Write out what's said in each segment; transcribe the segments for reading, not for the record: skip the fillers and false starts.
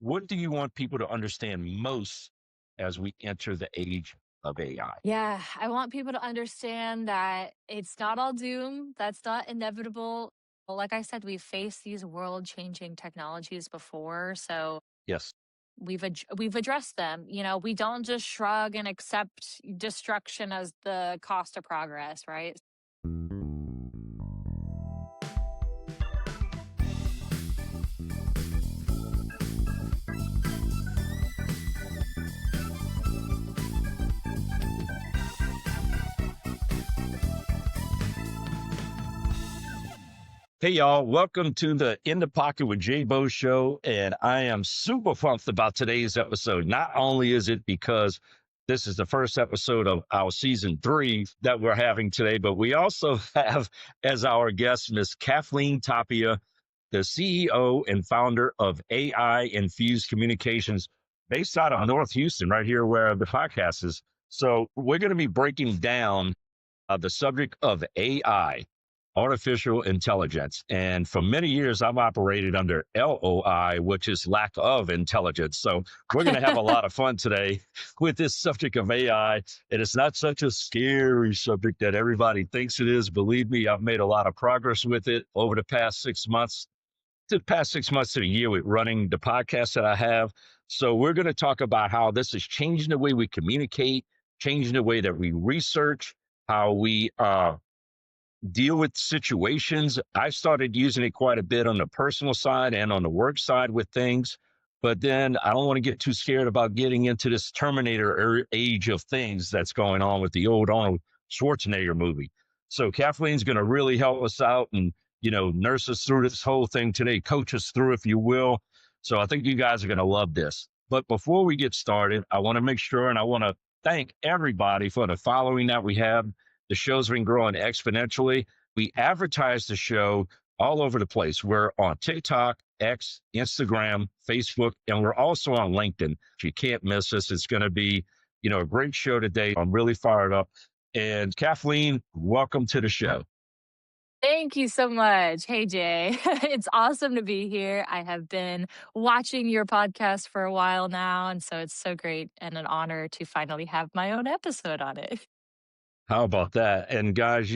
What do you want people to understand most as we enter the age of AI? Yeah, I want people to understand that it's not all doom. That's not inevitable. Well, like I said, we've faced these world-changing technologies before, so Yes. we've addressed them. We don't just shrug and accept destruction as the cost of progress, right? Hey, y'all. Welcome to the In the Pocket with JayBo show. And I am super pumped about today's episode. Not only is it because this is the first episode of our season 3 that we're having today, but we also have as our guest Miss Kathleen Tapia, the CEO and founder of AI Infused Communications, based out of North Houston, right here where the podcast is. So we're going to be breaking down the subject of AI, artificial intelligence. And for many years, I've operated under LOI, which is lack of intelligence. So we're going to have a lot of fun today with this subject of AI. And it's not such a scary subject that everybody thinks it is. Believe me, I've made a lot of progress with it over the past 6 months. The past 6 months to a year with running the podcast that I have. So we're going to talk about how this is changing the way we communicate, changing the way that we research, how we deal with situations. I started using it quite a bit on the personal side and on the work side with things. But then I don't want to get too scared about getting into this Terminator age of things that's going on with the old Arnold Schwarzenegger movie. So Kathleen's going to really help us out and, nurse us through this whole thing today, coach us through, if you will. So I think you guys are going to love this. But before we get started, I want to make sure and I want to thank everybody for the following that we have. The show's been growing exponentially. We advertise the show all over the place. We're on TikTok, X, Instagram, Facebook, and we're also on LinkedIn. You can't miss us. It's going to be, a great show today. I'm really fired up. And Kathleen, welcome to the show. Thank you so much. Hey, Jay. It's awesome to be here. I have been watching your podcast for a while now, and so it's so great and an honor to finally have my own episode on it. How about that? And guys,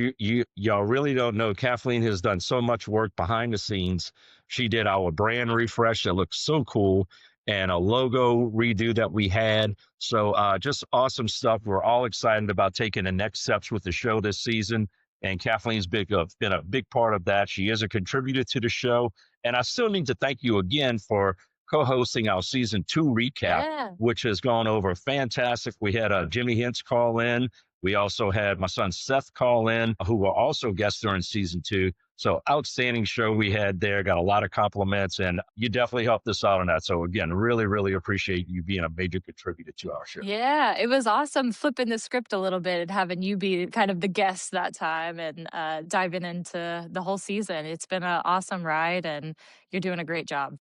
y'all really don't know. Kathleen has done so much work behind the scenes. She did our brand refresh that looks so cool and a logo redo that we had. So just awesome stuff. We're all excited about taking the next steps with the show this season. And Kathleen's been a big part of that. She is a contributor to the show. And I still need to thank you again for co-hosting our season 2 recap, Yeah. which has gone over fantastic. We had Jimmy Hintz call in. We also had my son Seth call in, who will also guest during season 2. So outstanding show we had there. Got a lot of compliments, and you definitely helped us out on that. So again, really, really appreciate you being a major contributor to our show. Yeah, it was awesome flipping the script a little bit and having you be kind of the guest that time and diving into the whole season. It's been an awesome ride, and you're doing a great job.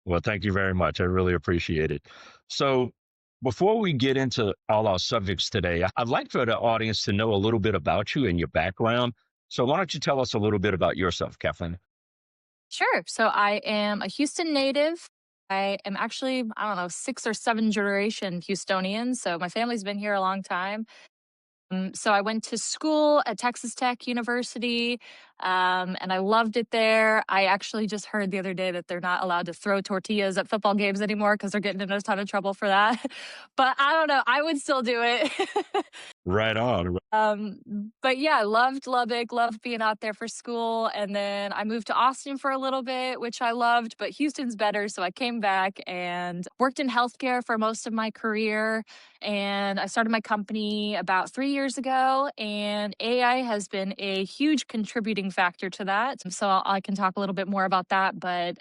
Well, thank you very much. I really appreciate it. So before we get into all our subjects today, I'd like for the audience to know a little bit about you and your background. So why don't you tell us a little bit about yourself, Kathleen? Sure. So I am a Houston native. I am actually, I don't know, 6 or 7 generation Houstonian. So my family's been here a long time. So I went to school at Texas Tech University, and I loved it there. I actually just heard the other day that they're not allowed to throw tortillas at football games anymore because they're getting in a ton of trouble for that. But I don't know. I would still do it. Right on. But yeah, I loved Lubbock, loved being out there for school. And then I moved to Austin for a little bit, which I loved, but Houston's better. So I came back and worked in healthcare for most of my career. And I started my company about 3 years ago. And AI has been a huge contributing factor to that. So I can talk a little bit more about that. But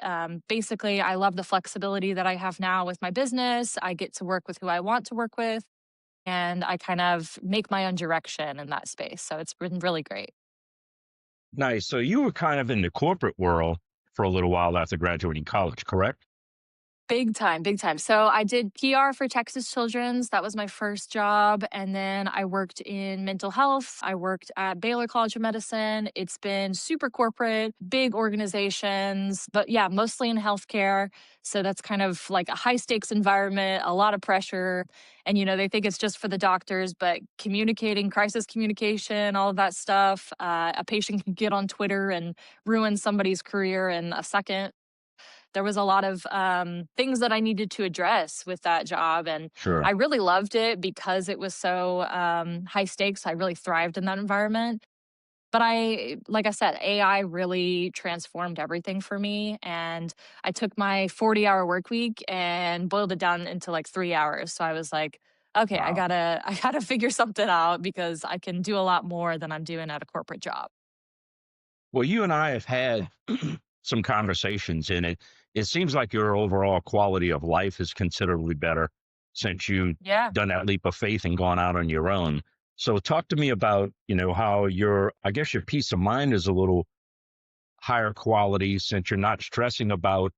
basically, I love the flexibility that I have now with my business. I get to work with who I want to work with, and I kind of make my own direction in that space. So it's been really great. Nice. So you were kind of in the corporate world for a little while after graduating college, correct? Big time, big time. So I did PR for Texas Children's. That was my first job. And then I worked in mental health. I worked at Baylor College of Medicine. It's been super corporate, big organizations, but yeah, mostly in healthcare. So that's kind of like a high stakes environment, a lot of pressure. And, they think it's just for the doctors, but communicating, crisis communication, all of that stuff. A patient can get on Twitter and ruin somebody's career in a second. There was a lot of things that I needed to address with that job. And I Sure. really loved it because it was so high stakes. I really thrived in that environment. But like I said, AI really transformed everything for me. And I took my 40-hour work week and boiled it down into like 3 hours. So I was like, okay, I Wow. gotta, I gotta figure something out because I can do a lot more than I'm doing at a corporate job. Well, you and I have had some conversations, and it seems like your overall quality of life is considerably better since you Yeah. done that leap of faith and gone out on your own. So talk to me about, how I guess your peace of mind is a little higher quality since you're not stressing about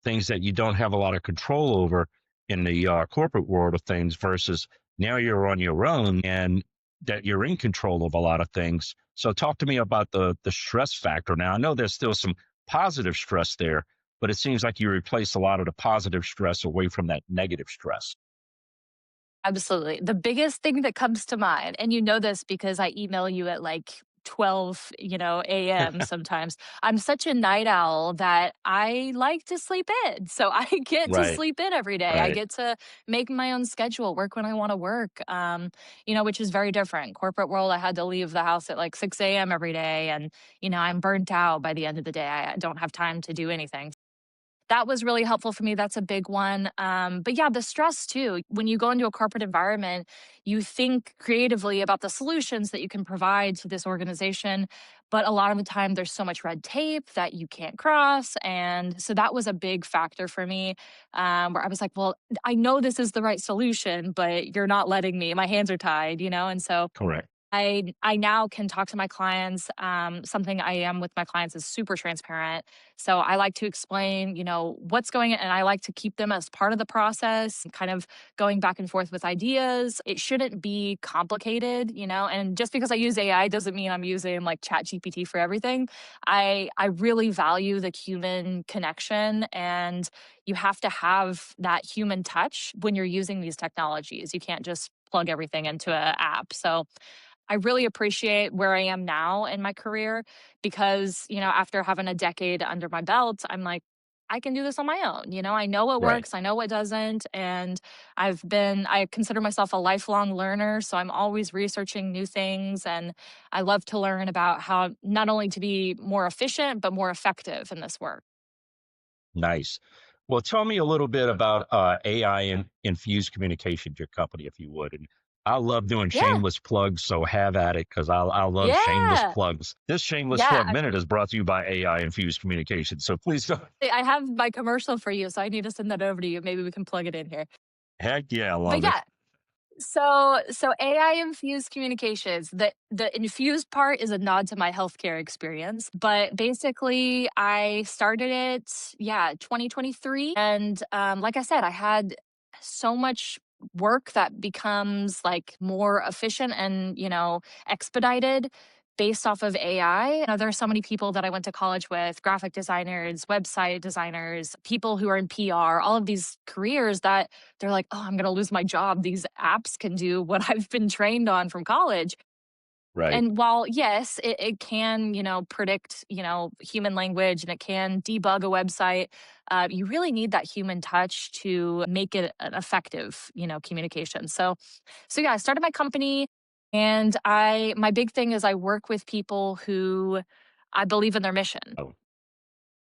things that you don't have a lot of control over in the corporate world of things versus now you're on your own and that you're in control of a lot of things. So talk to me about the stress factor. Now I know there's still some positive stress there, but it seems like you replace a lot of the positive stress away from that negative stress. Absolutely. The biggest thing that comes to mind, and you know this because I email you at like 12, AM sometimes. I'm such a night owl that I like to sleep in. So I get to Right, sleep in every day. I right. get to make my own schedule, work when I want to work. Which is very different. Corporate world, I had to leave the house at like 6 a.m. every day. And, I'm burnt out by the end of the day. I don't have time to do anything. That was really helpful for me. That's a big one. But yeah, the stress too. When you go into a corporate environment, you think creatively about the solutions that you can provide to this organization. But a lot of the time, there's so much red tape that you can't cross. And so that was a big factor for me, where I was like, well, I know this is the right solution, but you're not letting me. My hands are tied, And so Correct. I now can talk to my clients. Something I am with my clients is super transparent. So I like to explain, what's going on, and I like to keep them as part of the process, kind of going back and forth with ideas. It shouldn't be complicated, And just because I use AI doesn't mean I'm using like Chat GPT for everything. I really value the human connection, and you have to have that human touch when you're using these technologies. You can't just plug everything into an app. So I really appreciate where I am now in my career because, after having a decade under my belt, I'm like, I can do this on my own. I know what Right. works, I know what doesn't. And I consider myself a lifelong learner. So I'm always researching new things. And I love to learn about how not only to be more efficient, but more effective in this work. Nice. Well, tell me a little bit about AI and infused communications, your company, if you would. And I love doing Yeah. shameless plugs, so have at it because I love shameless Yeah. plugs. This shameless plug Yeah. minute is brought to you by AI Infused Communications. So please go. I have my commercial for you. So I need to send that over to you. Maybe we can plug it in here. Heck yeah, I But love it. yeah, so AI infused communications. The infused part is a nod to my healthcare experience, but basically I started it, yeah, 2023, and like I said, I had so much work that becomes like more efficient and expedited based off of AI. There are so many people that I went to college with, graphic designers, website designers, people who are in PR, all of these careers that they're like, oh, I'm going to lose my job. These apps can do what I've been trained on from college. Right. And while, yes, it can, predict, human language and it can debug a website, you really need that human touch to make it an effective, communication. So yeah, I started my company, and my big thing is I work with people who I believe in their mission. Oh,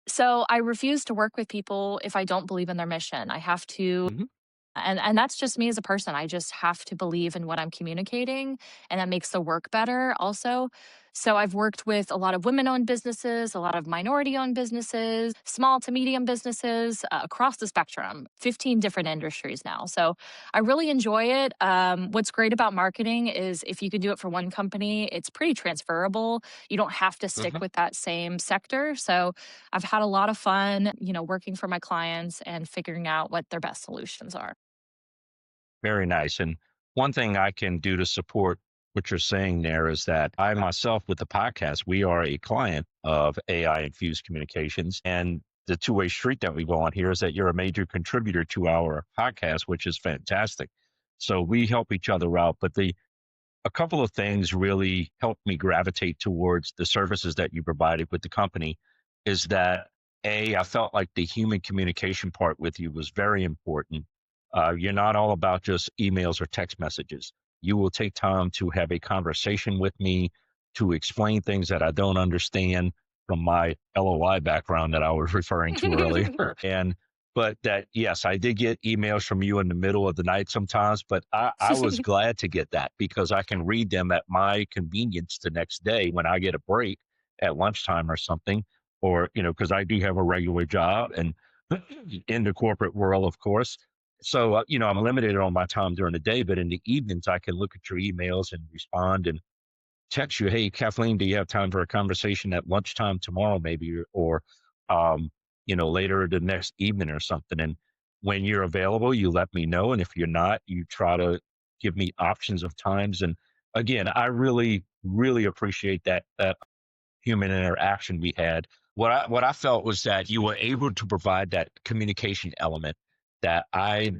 So I refuse to work with people if I don't believe in their mission. I have to, mhm. and that's just me as a person. I just have to believe in what I'm communicating, and that makes the work better also. So I've worked with a lot of women owned businesses, a lot of minority owned businesses, small to medium businesses across the spectrum, 15 different industries now. So I really enjoy it. What's great about marketing is if you can do it for one company, it's pretty transferable. You don't have to stick Mhm. with that same sector. So I've had a lot of fun, working for my clients and figuring out what their best solutions are. Very nice. And one thing I can do to support what you're saying there is that I myself, with the podcast, we are a client of AI Infused Communications. And the two-way street that we go on here is that you're a major contributor to our podcast, which is fantastic. So we help each other out. But a couple of things really helped me gravitate towards the services that you provided with the company is that I felt like the human communication part with you was very important. You're not all about just emails or text messages. You will take time to have a conversation with me, to explain things that I don't understand from my LOI background that I was referring to earlier. And but that, yes, I did get emails from you in the middle of the night sometimes, but I was glad to get that because I can read them at my convenience the next day when I get a break at lunchtime or something, or, because I do have a regular job and in the corporate world, of course. So, I'm limited on my time during the day, but in the evenings, I can look at your emails and respond and text you, "Hey, Kathleen, do you have time for a conversation at lunchtime tomorrow, maybe, or um, later the next evening or something?" And when you're available, you let me know, and if you're not, you try to give me options of times. And again, I really, really appreciate that human interaction we had. What I felt was that you were able to provide that communication element that I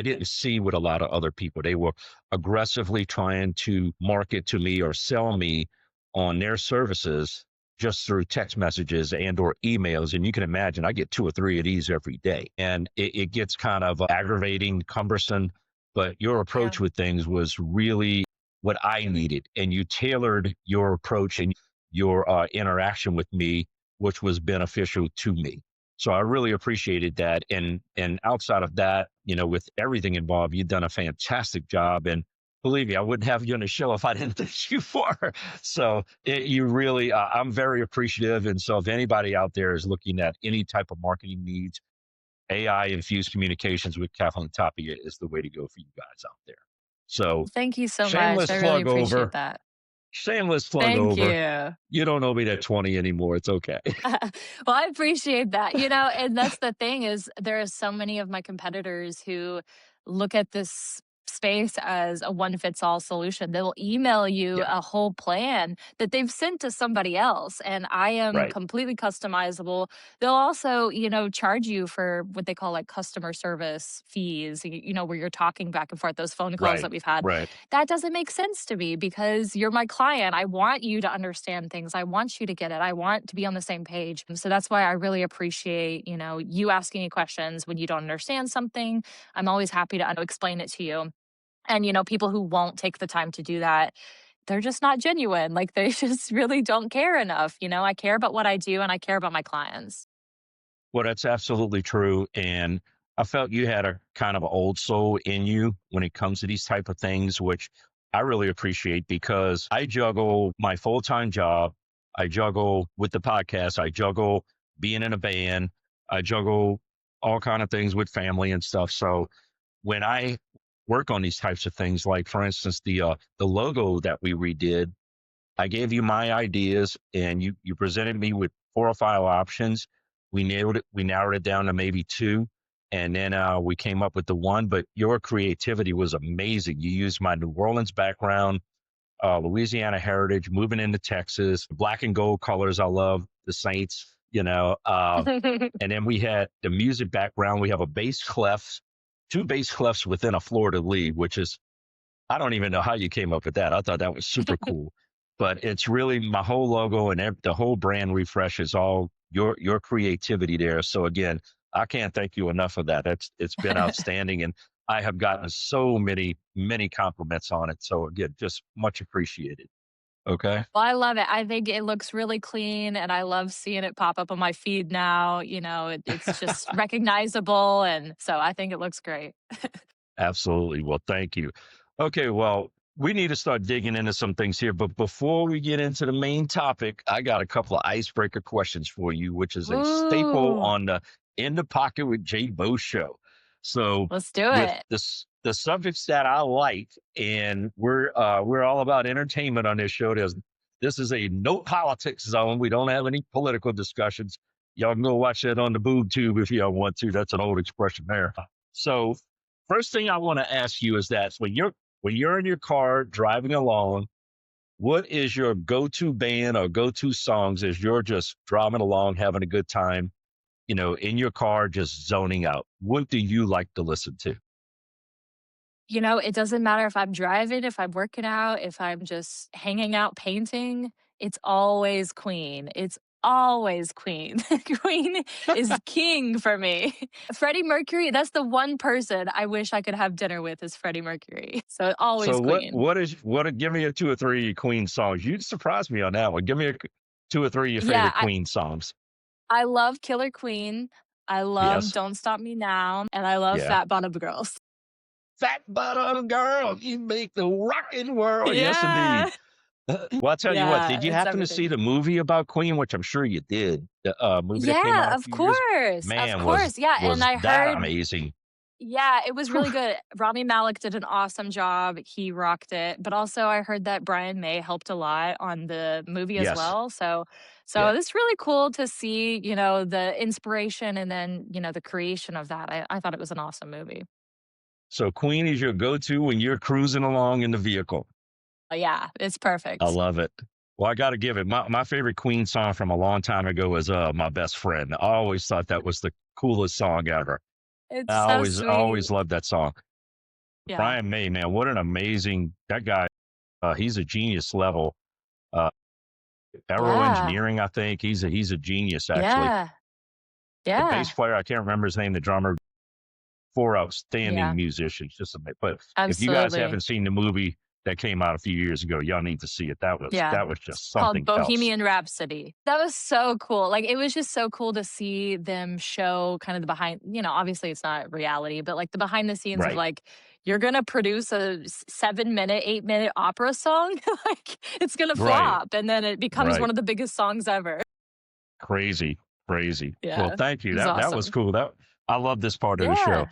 didn't see with a lot of other people. They were aggressively trying to market to me or sell me on their services just through text messages and or emails. And you can imagine I get two or three of these every day. And it gets kind of aggravating, cumbersome. But your Yeah. approach with things was really what I needed. And you tailored your approach and your interaction with me, which was beneficial to me. So I really appreciated that. And outside of that, with everything involved, you've done a fantastic job. And believe me, I wouldn't have you on the show if I didn't thank you for. So you really, I'm very appreciative. And so if anybody out there is looking at any type of marketing needs, AI infused communications with Kathleen Tapia is the way to go for you guys out there. So Thank you so much. shameless I really plug appreciate over, that. shameless plug Thank over. you. You don't owe me that 20 anymore. It's okay. Well, I appreciate that, and that's the thing is there are so many of my competitors who look at this space as a one fits all solution. They'll email you Yeah. a whole plan that they've sent to somebody else, and I am Right. completely customizable. They'll also, charge you for what they call like customer service fees, where you're talking back and forth, those phone calls Right. that we've had. Right. That doesn't make sense to me because you're my client. I want you to understand things. I want you to get it. I want to be on the same page. And so that's why I really appreciate, you asking me questions when you don't understand something. I'm always happy to explain it to you. And, people who won't take the time to do that, they're just not genuine. Like they just really don't care enough. I care about what I do and I care about my clients. Well, that's absolutely true. And I felt you had a kind of old soul in you when it comes to these type of things, which I really appreciate because I juggle my full-time job. I juggle with the podcast. I juggle being in a band. I juggle all kind of things with family and stuff. So when I work on these types of things, like for instance, the logo that we redid, I gave you my ideas and you presented me with four or five options. We nailed it. We narrowed it down to maybe two. And then we came up with the one, but your creativity was amazing. You used my New Orleans background, Louisiana heritage, moving into Texas, black and gold colors. I love the Saints, and then we had the music background. We have a bass clef, two bass clefs within a Florida lead, which is I don't even know how you came up with that. I thought that was super cool. But it's really my whole logo and the whole brand refresh is all your creativity there. So again, I can't thank you enough for that. It's been outstanding, and I have gotten so many compliments on it. So again, just much appreciated. Okay. Well, I love it. I think it looks really clean and I love seeing it pop up on my feed now. It's just recognizable. And so I think it looks great. Absolutely. Well, thank you. Okay. Well, we need to start digging into some things here. But before we get into the main topic, I got a couple of icebreaker questions for you, which is a staple Ooh, on the In the Pocket with JayBo show. So let's do with it. the subjects that I like, and we're all about entertainment on this show. This is a no politics zone. We don't have any political discussions. Y'all can go watch that on the boob tube if y'all want to. That's an old expression there. So first thing I want to ask you is that when you're in your car driving along, what is your go-to band or go-to songs as you're just driving along, having a good time, in your car, just zoning out? What do you like to listen to? It doesn't matter if I'm driving, if I'm working out, if I'm just hanging out painting, it's always Queen. It's always Queen. Queen is king for me. Freddie Mercury, that's the one person I wish I could have dinner with is Freddie Mercury. So always So what Queen. what is what? Give me a two or three Queen songs. You surprised me on that one. Give me two or three of your Yeah, favorite Queen songs. I love Killer Queen. I love Yes. Don't Stop Me Now, and I love Yeah. Fat Bottom Girls. Fat bottom girl, you make the rockin' world. Yes, indeed. Yeah. Well, I'll tell you what. Yeah, Did you it's happen to see everything. the movie about Queen, which I'm sure you did? The movie that came Yeah, out a of few years. course, of Man, was course, yeah, and was I that heard amazing? yeah, it was Whew. really good. Rami Malek did an awesome job, he rocked it, but also I heard that Brian May helped a lot on the movie as Yes. well, so Yeah. it's really cool to see, the inspiration and then, the creation of that. I thought it was an awesome movie. So Queen is your go-to when you're cruising along in the vehicle. Yeah, it's I perfect. love it. Well, I got to give it my favorite Queen song from a long time ago is "My Best Friend." I always thought that was the coolest song ever. It's I so always sweet. loved that song. Yeah. Brian May, man, what an amazing that guy. He's a genius level. Uh, Aero Yeah. engineering, I think he's a genius actually. Yeah. The bass Yeah. player, I can't remember his name. The drummer, four outstanding Yeah. musicians. Just a but if you guys Absolutely. haven't seen the movie that came out a few years ago, y'all need to see it. Yeah. That was It's just called something else. Bohemian Rhapsody. That was so cool. Like, it was just so cool to see them show kind of the behind obviously it's not reality, but, like, the behind the scenes of, Right, like, you're gonna produce a 7-minute, 8-minute opera song, like, it's gonna right, flop, and then it becomes one right. of the biggest songs ever. Crazy, crazy. Well, Yeah. thank It you. was That was awesome. cool. I love this part of the show. Yeah.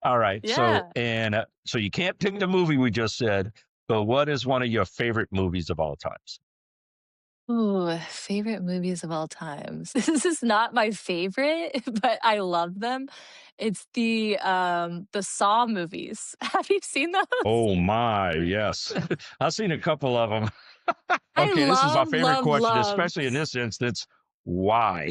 All right. So Yeah. so you can't pick the movie we just said, but what is one of your favorite movies of all times? Ooh, favorite movies of all times. This is not my favorite, but I love them. It's the Saw movies. Have you seen those? Oh my, yes. I've seen a couple of them. I Okay, this is my love, favorite love, question, love. especially in this instance. Why?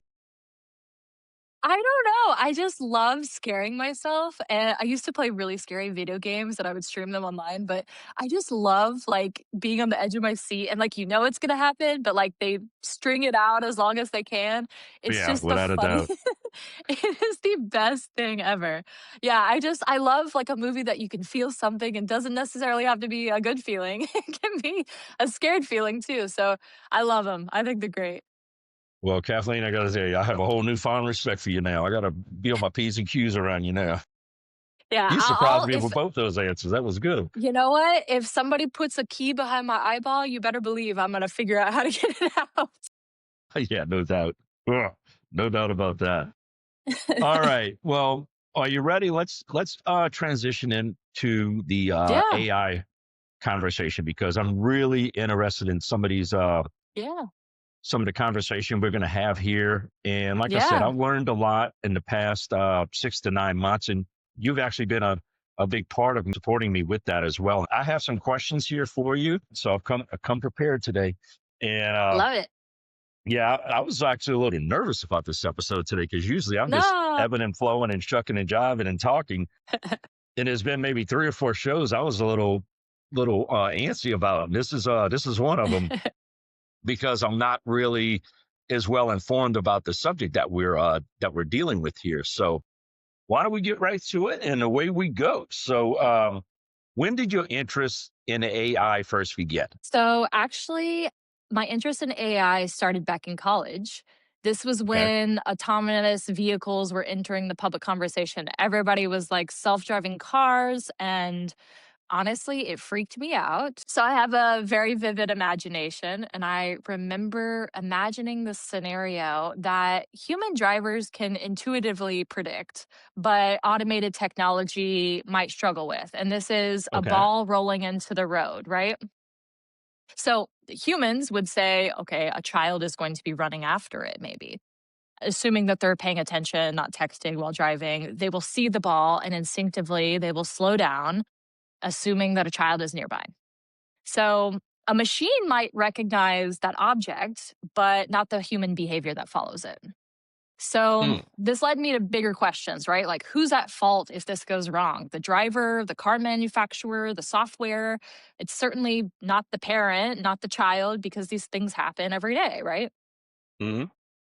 I don't know. I just love scaring myself. And I used to play really scary video games and I would stream them online, but I just love like being on the edge of my seat and like it's gonna happen, but like they string it out as long as they can. It's Yeah, just the without a funny doubt. it is the best thing ever. Yeah, I love like a movie that you can feel something and doesn't necessarily have to be a good feeling. It can be a scared feeling too. So I love them. I think they're great. Well, Kathleen, I gotta say, I have a whole newfound respect for you now. I gotta be on my P's and Q's around you now. Yeah, You surprised I'll me if with both those answers. That was good. you know what? If somebody puts a key behind my eyeball, you better believe I'm gonna figure out how to get it out. Yeah, no doubt. Ugh, no doubt about that. All right. Well, are you ready? Let's transition into the Yeah, AI conversation because I'm really interested in yeah, some of the conversation we're going to have here. And like I said, yeah. I've learned a lot in the past 6 to 9 months, and you've actually been a big part of supporting me with that as well. I have some questions here for you, so I've come prepared today. And Love it. yeah, I was actually a little nervous about this episode today because usually I'm just No. ebbing and flowing and shucking and jiving and talking. And there's been maybe 3 or 4 shows I was a little antsy about. This is one of them because I'm not really as well informed about the subject that we're dealing with here. So why don't we get right to it and away we go? So when did your interest in AI first begin? So actually, my interest in AI started back in college. This was Okay. when autonomous vehicles were entering the public conversation. Everybody was like self driving cars and Honestly, it freaked me out. So I have a very vivid imagination, and I remember imagining this scenario that human drivers can intuitively predict, but automated technology might struggle with. And this is a Okay. ball rolling into the road, right? So humans would say, okay, a child is going to be running after it, maybe. Assuming that they're paying attention, not texting while driving, they will see the ball and instinctively they will slow down, assuming that a child is nearby. So a machine might recognize that object, but not the human behavior that follows it. So Mm, this led me to bigger questions, right? Like, who's at fault if this goes wrong? The driver, the car manufacturer, the software? It's certainly not the parent, not the child, because these things happen every day, right? hmm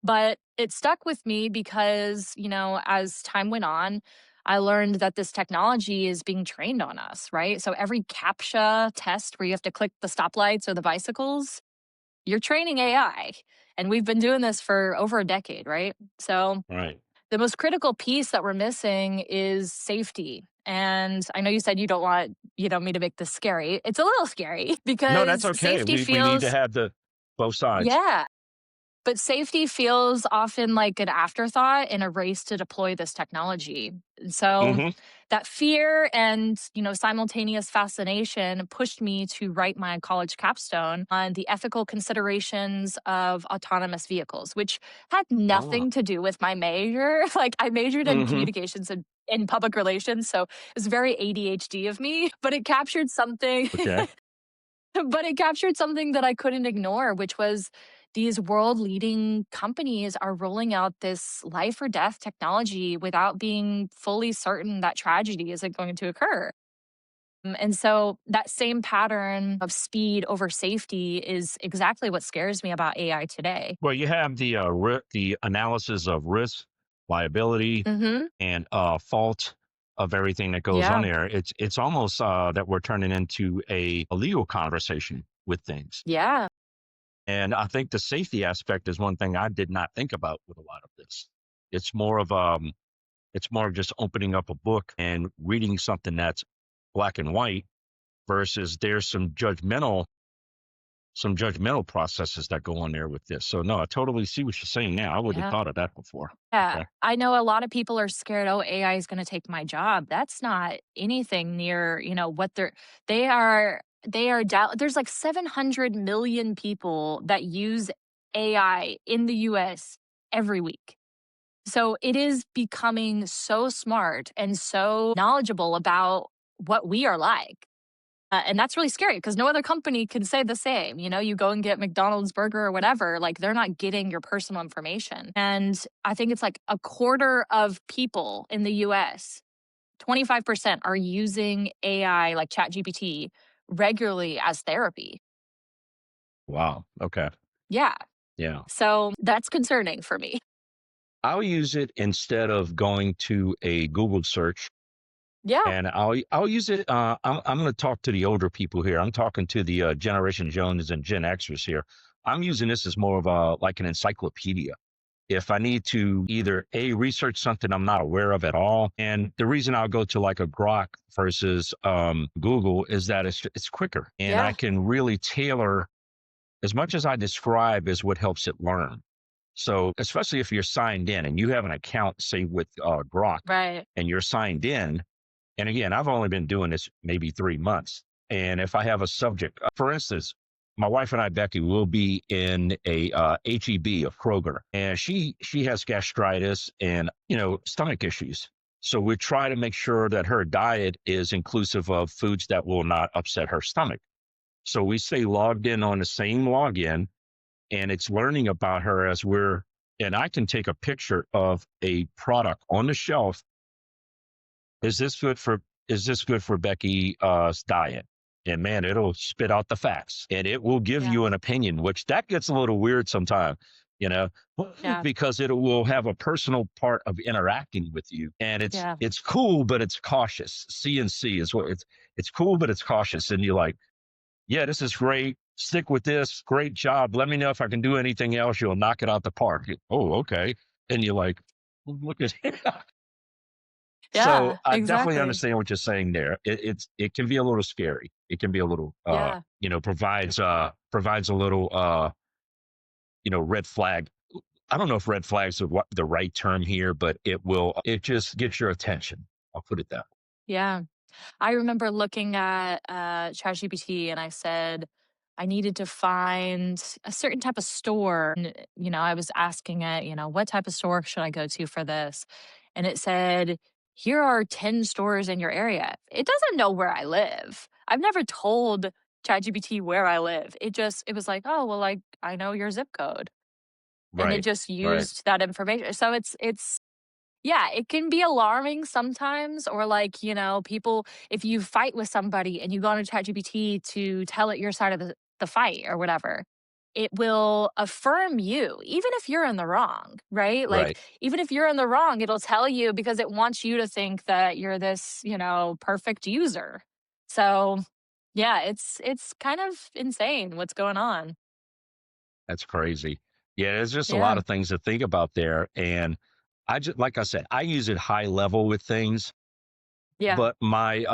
But it stuck with me because, as time went on, I learned that this technology is being trained on us, right? So every CAPTCHA test where you have to click the stoplights or the bicycles, you're training AI. And we've been doing this for over a decade, right? So Right. the most critical piece that we're missing is safety. And I know you said you don't want, me to make this scary. It's a little scary No, that's because okay. safety We need to feels, have the both sides. yeah, but safety feels often like an afterthought in a race to deploy this technology. And so Hmm that fear and, simultaneous fascination pushed me to write my college capstone on the ethical considerations of autonomous vehicles, which had Ah. nothing to do with my major. Like I majored in hmm communications and in public relations, so it was very ADHD of me, but it captured something Okay. but it captured something that I couldn't ignore, which was these world leading companies are rolling out this life or death technology without being fully certain that tragedy isn't going to occur. And so that same pattern of speed over safety is exactly what scares me about AI today. Well, you have the analysis of risk, liability, Hmm. and fault of everything that goes on Yeah. there. It's almost that we're turning into a legal conversation with things. Yeah. And I think the safety aspect is one thing I did not think about with a lot of this. It's more of it's more of just opening up a book and reading something that's black and white versus there's some judgmental processes that go on there with this. So no, I totally see what you're saying now. I wouldn't have Yeah. thought of that before. Yeah, Okay. I know a lot of people are scared, oh, AI is gonna take my job. That's not anything near, what they are down there's like 700 million people that use AI in the US every week. So it is becoming so smart and so knowledgeable about what we are like. And that's really scary because no other company can say the same. You go and get McDonald's burger or whatever, like they're not getting your personal information. And I think it's like a quarter of people in the US, 25% are using AI like ChatGPT regularly as therapy. Wow. Okay. Yeah. Yeah. So that's concerning for me. I'll use it instead of going to a Google search, Yeah. and I'll use it. I'm going to talk to the older people here. I'm talking to the Generation Jones and Gen Xers here. I'm using this as more of a like an encyclopedia. If I need to either a research something I'm not aware of at all, and the reason I'll go to like a Grok versus Google is that it's quicker, and I Yeah. can really tailor as much as I describe is what helps it learn. So, especially if you're signed in and you have an account, say with Grok, Right. and you're signed in, and again, I've only been doing this maybe 3 months. And if I have a subject, for instance, my wife and I, Becky, will be in a HEB of Kroger, and she has gastritis and stomach issues. So we try to make sure that her diet is inclusive of foods that will not upset her stomach. So we stay logged in on the same login, and it's learning about her as and I can take a picture of a product on the shelf. Is this good for is this good for Becky's diet? And man, it'll spit out the facts and it will give Yeah. you an opinion, which that gets a little weird sometimes, you know, Yeah. because it will have a personal part of interacting with you. And it's Yeah. it's cool, but it's cautious. CNC is what it's cool, but it's cautious. And you're like, yeah, this is great. Stick with this. Great job. Let me know if I can do anything else. You'll knock it out the park. Oh, okay. And you're like, "Well, look at So Yeah, I definitely exactly. understand what you're saying there. It can be a little scary. It can be a little Yeah. provides a little red flag. I don't know if red flags are what the right term here, but it just gets your attention. I'll put it that way. Yeah. I remember looking at ChatGPT and I said I needed to find a certain type of store. And, I was asking it, what type of store should I go to for this? And it said, here are 10 stores in your area. It doesn't know where I live. I've never told ChatGPT where I live. It was like, oh, well, like, I know your zip code. And it Right. just Right. used that information. So it's yeah, it can be alarming sometimes, or like, people, if you fight with somebody and you go on to ChatGPT to tell it your side of the fight or whatever, it will affirm you, even if you're in the wrong, right? Like, Right. even if you're in the wrong, it'll tell you because it wants you to think that you're this, perfect user. So, yeah, it's kind of insane what's going on. That's crazy. Yeah, there's just a lot Yeah. of things to think about there. And I just like I said, I use it high level with things. Yeah. But my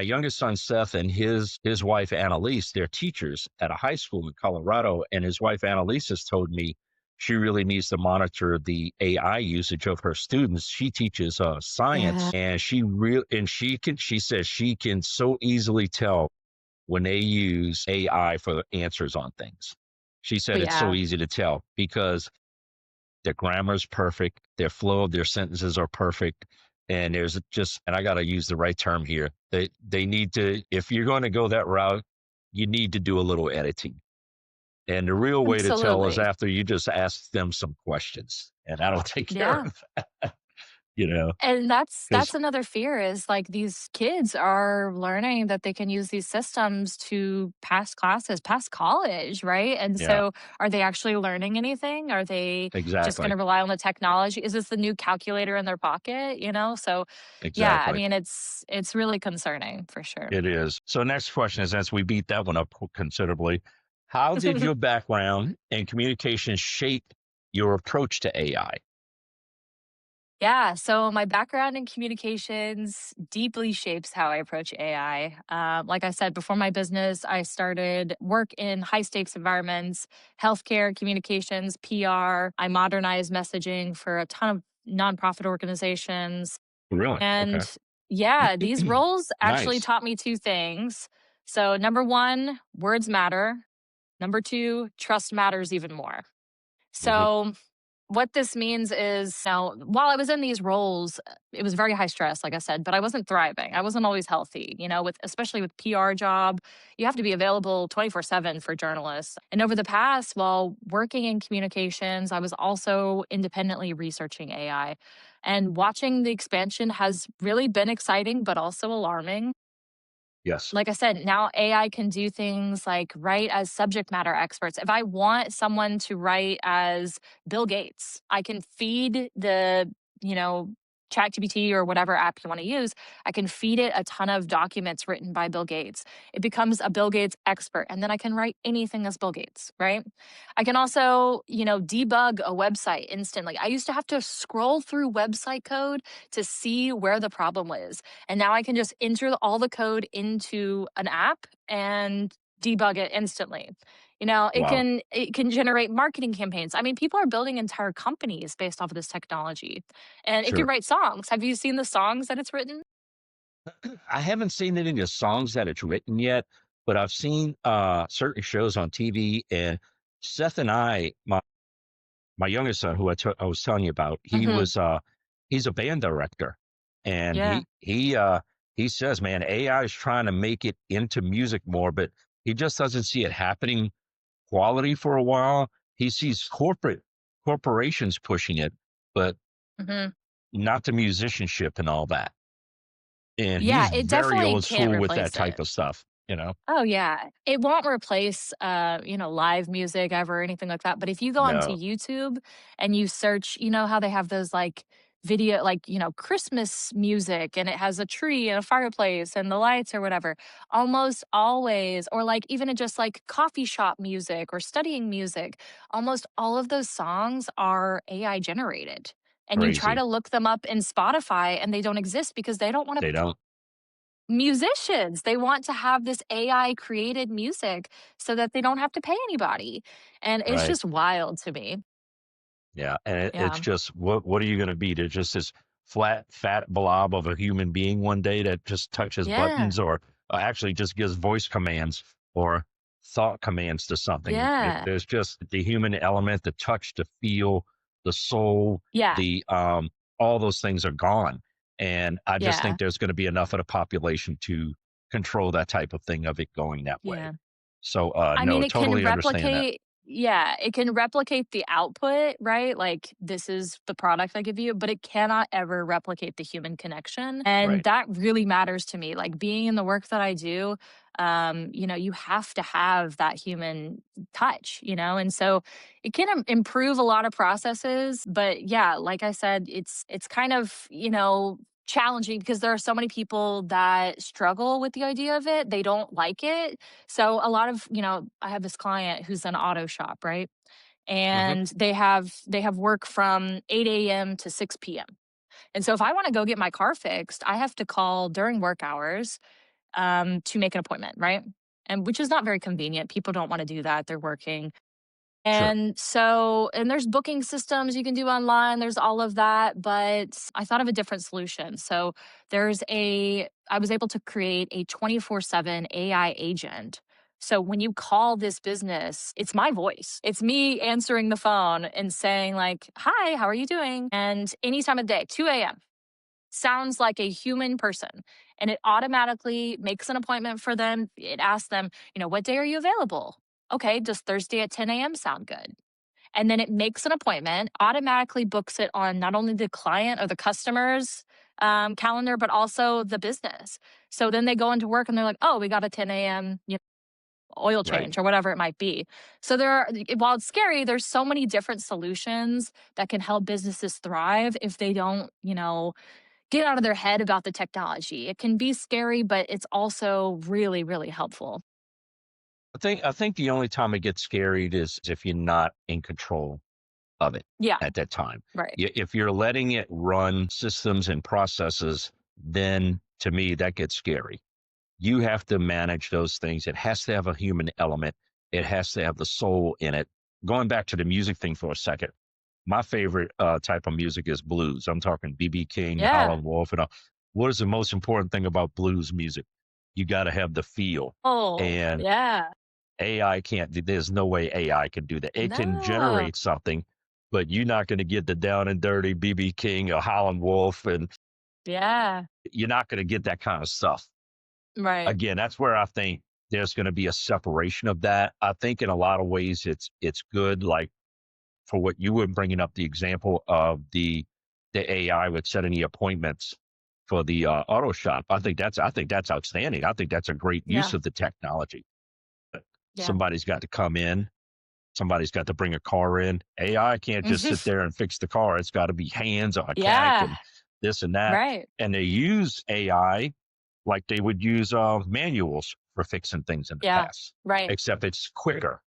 youngest son Seth and his wife Annalise, they're teachers at a high school in Colorado, and his wife Annalise has told me she really needs to monitor the AI usage of her students. She teaches Yeah. science, and she says she can so easily tell when they use AI for answers on things. She Oh, said it's so yeah. easy to tell because their grammar is perfect. Their flow of their sentences are perfect. And there's just, and I got to use the right term here. They need to, if you're going to go that route, you need to do a little editing. And the real way to tell is Absolutely. after you just ask them some questions, and that'll take care Yeah. of, you know, And that's because another fear is like these kids are learning that they can use these systems to pass classes, pass college, right? And yeah, so are they actually learning anything? Are they just going exactly, to rely on the technology? Is this the new calculator in their pocket, So yeah, I exactly. mean it's really concerning for sure. It is. So next question is, as we beat that one up considerably, how did your background and communication shape your approach to AI? Yeah, so my background in communications deeply shapes how I approach AI. Like I said, before my business, I started work in high stakes environments, healthcare, communications, PR. I modernized messaging for a ton of nonprofit organizations. Really? Okay. And yeah, these roles actually Nice. taught me two things. So, number one, words matter. Number two, trust matters even more. Mhm. So, what this means is now, while I was in these roles, it was very high stress, like I said, but I wasn't thriving. I wasn't always healthy, with especially with PR job, you have to be available 24/7 for journalists. And over the past, while working in communications, I was also independently researching AI. And watching the expansion has really been exciting, but also alarming. Yes. Like I said, now AI can do things like write as subject matter experts. If I want someone to write as Bill Gates, I can feed you know, ChatGPT or whatever app you want to use. I can feed it a ton of documents written by Bill Gates. It becomes a Bill Gates expert, and then I can write anything as Bill Gates, right? I can also, debug a website instantly. I used to have to scroll through website code to see where the problem was, and now I can just enter all the code into an app and debug it instantly. Wow. It can generate marketing campaigns. I mean, people are building entire companies based off of this technology. And it can Sure. write songs. Have you seen the songs that it's written? I haven't seen any of the songs that it's written yet, but I've seen certain shows on TV. And Seth and my youngest son, who I was telling you about, Mhm. he's a band director, and Yeah. he says, man, AI is trying to make it into music more, but he just doesn't see it happening quality for a while. He sees corporations pushing it, but Mhm. not the musicianship and all that. And Yeah, he's it very definitely old can't school with that replace type it. of stuff. Oh yeah. It won't replace live music ever or anything like that. But if you go onto No. YouTube and you search, how they have those like video like, Christmas music and it has a tree and a fireplace and the lights or whatever. Almost always, or like even just like coffee shop music or studying music, almost all of those songs are AI generated. And you try Crazy. to look them up in Spotify and they don't exist because they don't want to They don't. musicians. They want to have this AI created music so that they don't have to pay anybody. And it's Right. just wild to me. Yeah, and it's Yeah. just what are you going to be? They're just this flat, fat blob of a human being one day that just touches Yeah. buttons, or actually just gives voice commands or thought commands to something. Yeah. There's just the human element, the touch, the feel, the soul, Yeah. the all those things are gone. And I just Yeah. think there's going to be enough of the population to control that type of thing of it going that way. Yeah. So I mean, no, it can totally understand that. replicate yeah, it can replicate the output, right? Like, this is the product I give you, but it cannot ever replicate the human connection, and Right. that really matters to me. Like, being in the work that I do, you have to have that human touch, and so it can improve a lot of processes, but yeah, like I said, it's kind of, challenging because there are so many people that struggle with the idea of it. They don't like it, so a lot of, I have this client who's an auto shop, right? Hmm. And they have work from 8 a.m. to 6 p.m. And so if I want to go get my car fixed, I have to call during work hours to make an appointment, right? And which is not very convenient. People don't want to do that. They're working. Sure. And there's booking systems you can do online, there's all of that, but I thought of a different solution. So I was able to create a 24/7 AI agent. So when you call this business, it's my voice. It's me answering the phone and saying like, "Hi, how are you doing?" And any time of day, 2 a.m. sounds like a human person. And it automatically makes an appointment for them. It asks them, what day are you available? Okay, does Thursday at 10 a.m. sound good? And then it makes an appointment, automatically books it on not only the client or the customer's calendar, but also the business. So then they go into work and they're like, oh, we got a 10 a.m. Oil Right. change or whatever it might be. So while it's scary, there's so many different solutions that can help businesses thrive if they don't, get out of their head about the technology. It can be scary, but it's also really, really helpful. I think the only time it gets scary is if you're not in control of it Yeah, at that time. right. If you're letting it run systems and processes, then to me that gets scary. You have to manage those things. It has to have a human element. It has to have the soul in it. Going back to the music thing for a second, my favorite type of music is blues. I'm talking BB King, Yeah. Howlin' Wolf, and all. What is the most important thing about blues music? You got to have the feel. Oh, And yeah. AI can't do, there's no way AI can do that. It can No. generate something, but you're not going to get the down and dirty BB King or Howlin' Wolf, and Yeah. you're not going to get that kind of stuff. Right. Again, that's where I think there's going to be a separation of that. I think in a lot of ways it's good, like for what you were bringing up, the example of the AI with setting the appointments for the auto shop. I think that's outstanding. I think that's a great use Yeah. of the technology. Yeah. Somebody's got to come in. Somebody's got to bring a car in. AI can't just sit there and fix the car. It's got to be hands or mechanic Yeah. and this and that. Right. And they use AI like they would use manuals for fixing things in the Yeah. past, Right. except it's quicker.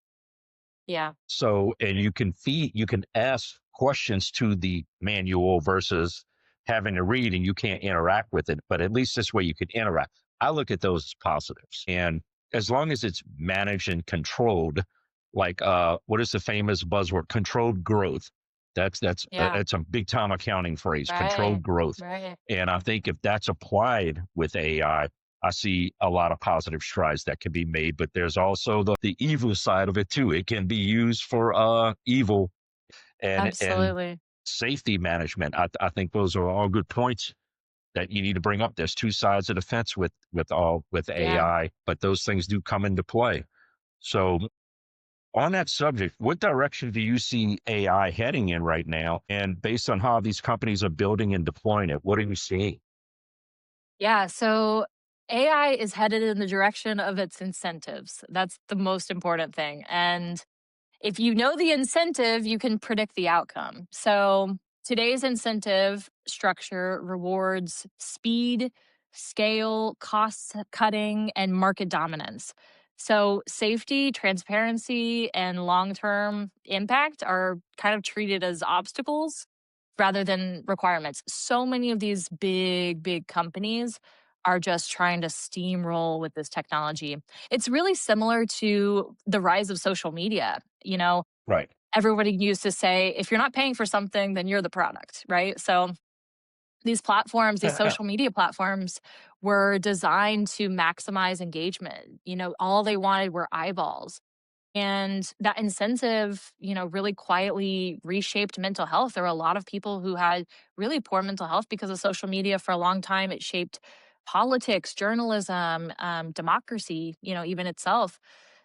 Yeah. So, and you can ask questions to the manual versus having to read and you can't interact with it. But at least this way you can interact. I look at those as positives. And as long as it's managed and controlled, like what is the famous buzzword? Controlled growth. Yeah. That's a big time accounting phrase, Right. controlled growth. Right. And I think if that's applied with AI, I see a lot of positive strides that can be made, but there's also the evil side of it too. It can be used for evil and Absolutely. safety management. I think those are all good points that you need to bring up. There's two sides of the fence with Yeah. AI, but those things do come into play. So on that subject, what direction do you see AI heading in right now? And based on how these companies are building and deploying it, what are you seeing? Yeah. So AI is headed in the direction of its incentives. That's the most important thing. And if you know the incentive, you can predict the outcome. So today's incentive structure rewards speed, scale, cost cutting, and market dominance. So safety, transparency, and long term impact are kind of treated as obstacles. rather than requirements. So many of these big companies are just trying to steamroll with this technology. It's really similar to the rise of social media. Right. Everybody used to say, if you're not paying for something, then you're the product, right? So these platforms, these social media platforms were designed to maximize engagement. All they wanted were eyeballs. And that incentive, really quietly reshaped mental health. There were a lot of people who had really poor mental health because of social media for a long time. It shaped politics, journalism, democracy, even itself.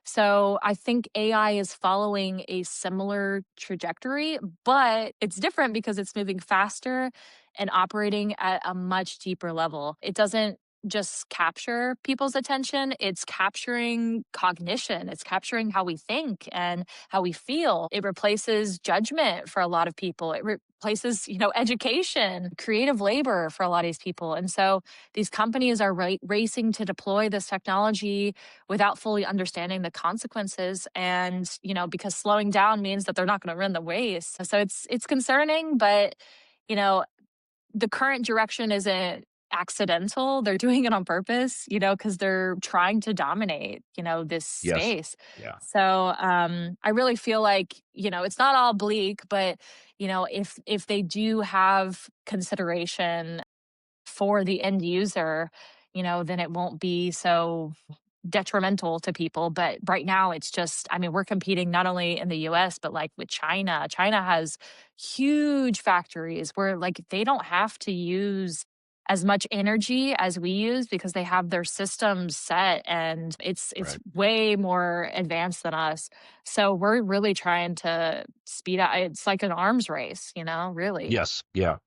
So I think AI is following a similar trajectory, but it's different because it's moving faster and operating at a much deeper level. It doesn't just capture people's attention, it's capturing cognition, it's capturing how we think and how we feel. It replaces judgment for a lot of people. It replaces, education, creative labor for a lot of these people. And so these companies are racing to deploy this technology without fully understanding the consequences. And, because slowing down means that they're not going to run the race. So it's concerning, but you know, the current direction isn't accidental. They're doing it on purpose, because they're trying to dominate, this Yes. space. Yeah. So I really feel like, it's not all bleak, but if they do have consideration for the end user, then it won't be so detrimental to people. But right now, it's just, I mean, we're competing not only in the US, but like with China. China has huge factories where like they don't have to use as much energy as we use because they have their systems set and it's Right. way more advanced than us. So we're really trying to speed up. It's like an arms race, really. Yes. Yeah.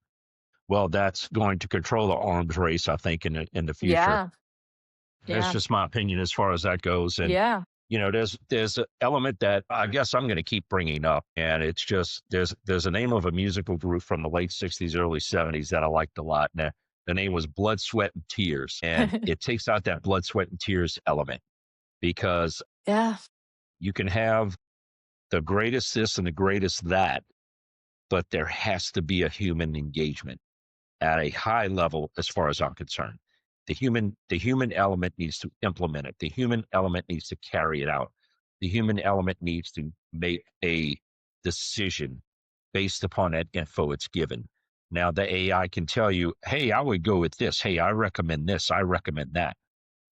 Well, that's going to control the arms race, I think, in the future. Yeah. That's Yeah. just my opinion as far as that goes. And Yeah. there's an element that I guess I'm going to keep bringing up, and it's just there's a name of a musical group from the late '60s, early '70s that I liked a lot. And the name was Blood, Sweat, and Tears, and it takes out that blood, sweat, and tears element because Yeah. you can have the greatest this and the greatest that, but there has to be a human engagement at a high level as far as I'm concerned. The human element needs to implement it. The human element needs to carry it out. The human element needs to make a decision based upon that info it's given. Now the AI can tell you, hey, I would go with this. Hey, I recommend this. I recommend that.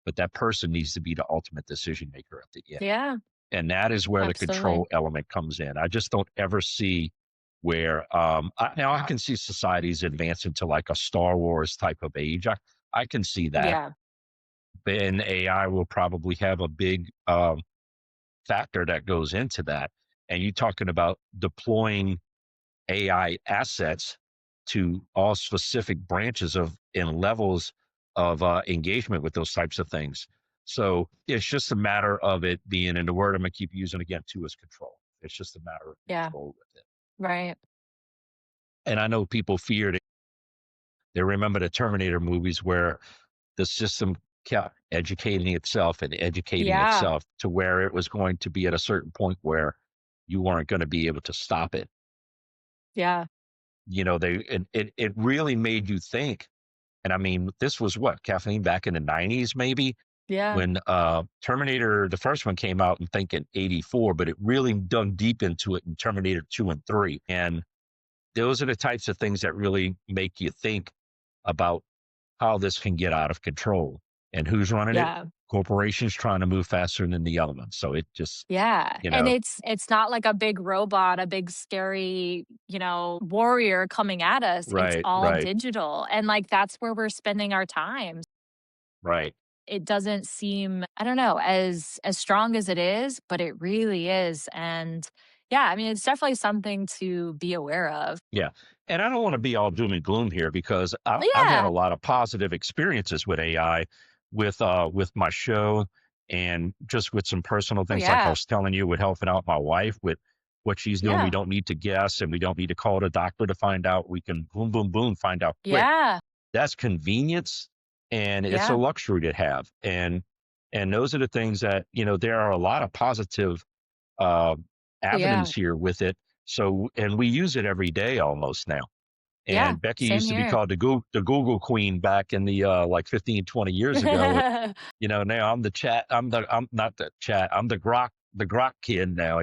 But that person needs to be the ultimate decision maker at the end. Yeah. And that is where the Absolutely. control element comes in. I just don't ever see where now I can see societies advance into like a Star Wars type of age. I can see that. Yeah. And AI will probably have a big factor that goes into that. And you talking about deploying AI assets to all specific branches of and levels of engagement with those types of things. So it's just a matter of it being, and the word I'm going to keep using again too is control. It's just a matter of Yeah. control with it. Right. And I know people feared it. They remember the Terminator movies where the system kept educating itself and educating Yeah. itself to where it was going to be at a certain point where you weren't going to be able to stop it. Yeah. It really made you think. And I mean, this was what, Kathleen, back in the '90s, maybe Yeah. when Terminator, the first one came out, and think in '84, but it really dug deep into it in Terminator 2 and 3. And those are the types of things that really make you think about how this can get out of control and who's running it. Yeah. Corporations trying to move faster than the elements. So it just, Yeah. you And know, it's not like a big robot, a big scary, warrior coming at us. It's right, all right, digital. And like that's where we're spending our time. right. It doesn't seem, I don't know, as strong as it is, but it really is. And yeah, I mean, it's definitely something to be aware of. Yeah. And I don't want to be all doom and gloom here because I've had a Yeah. lot of positive experiences with AI with my show and just with some personal Oh things like I yeah. was telling you with helping out my wife with what she's doing. We Yeah. don't need to guess and we don't need to call the doctor to find out. We can boom, boom, boom, find out quick. Yeah. That's convenience and it's a Yeah. luxury to have. And those are the things that, there are a lot of positive uh, Yeah. avenues here with it. So, and we use it every day almost now. Yeah, And Becky same used to be here. called the Google Queen back in the like 15, 20 years ago. Now I'm the chat. I'm not the chat. I'm the Grok kid now.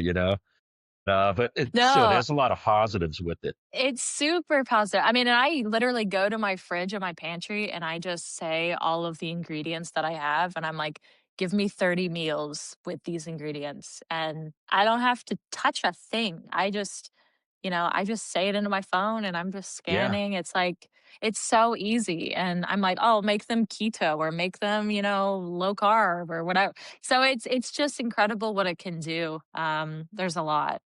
But still, No, there's a lot of positives with it. it's super positive. I mean, and I literally go to my fridge in my pantry and I just say all of the ingredients that I have. And I'm like, give me 30 meals with these ingredients. And I don't have to touch a thing. I just say it into my phone and I'm just Yeah. scanning. It's like, it's so easy. And I'm like, oh, make them keto or make them, low carb or whatever. So it's just incredible what it can do. There's a lot.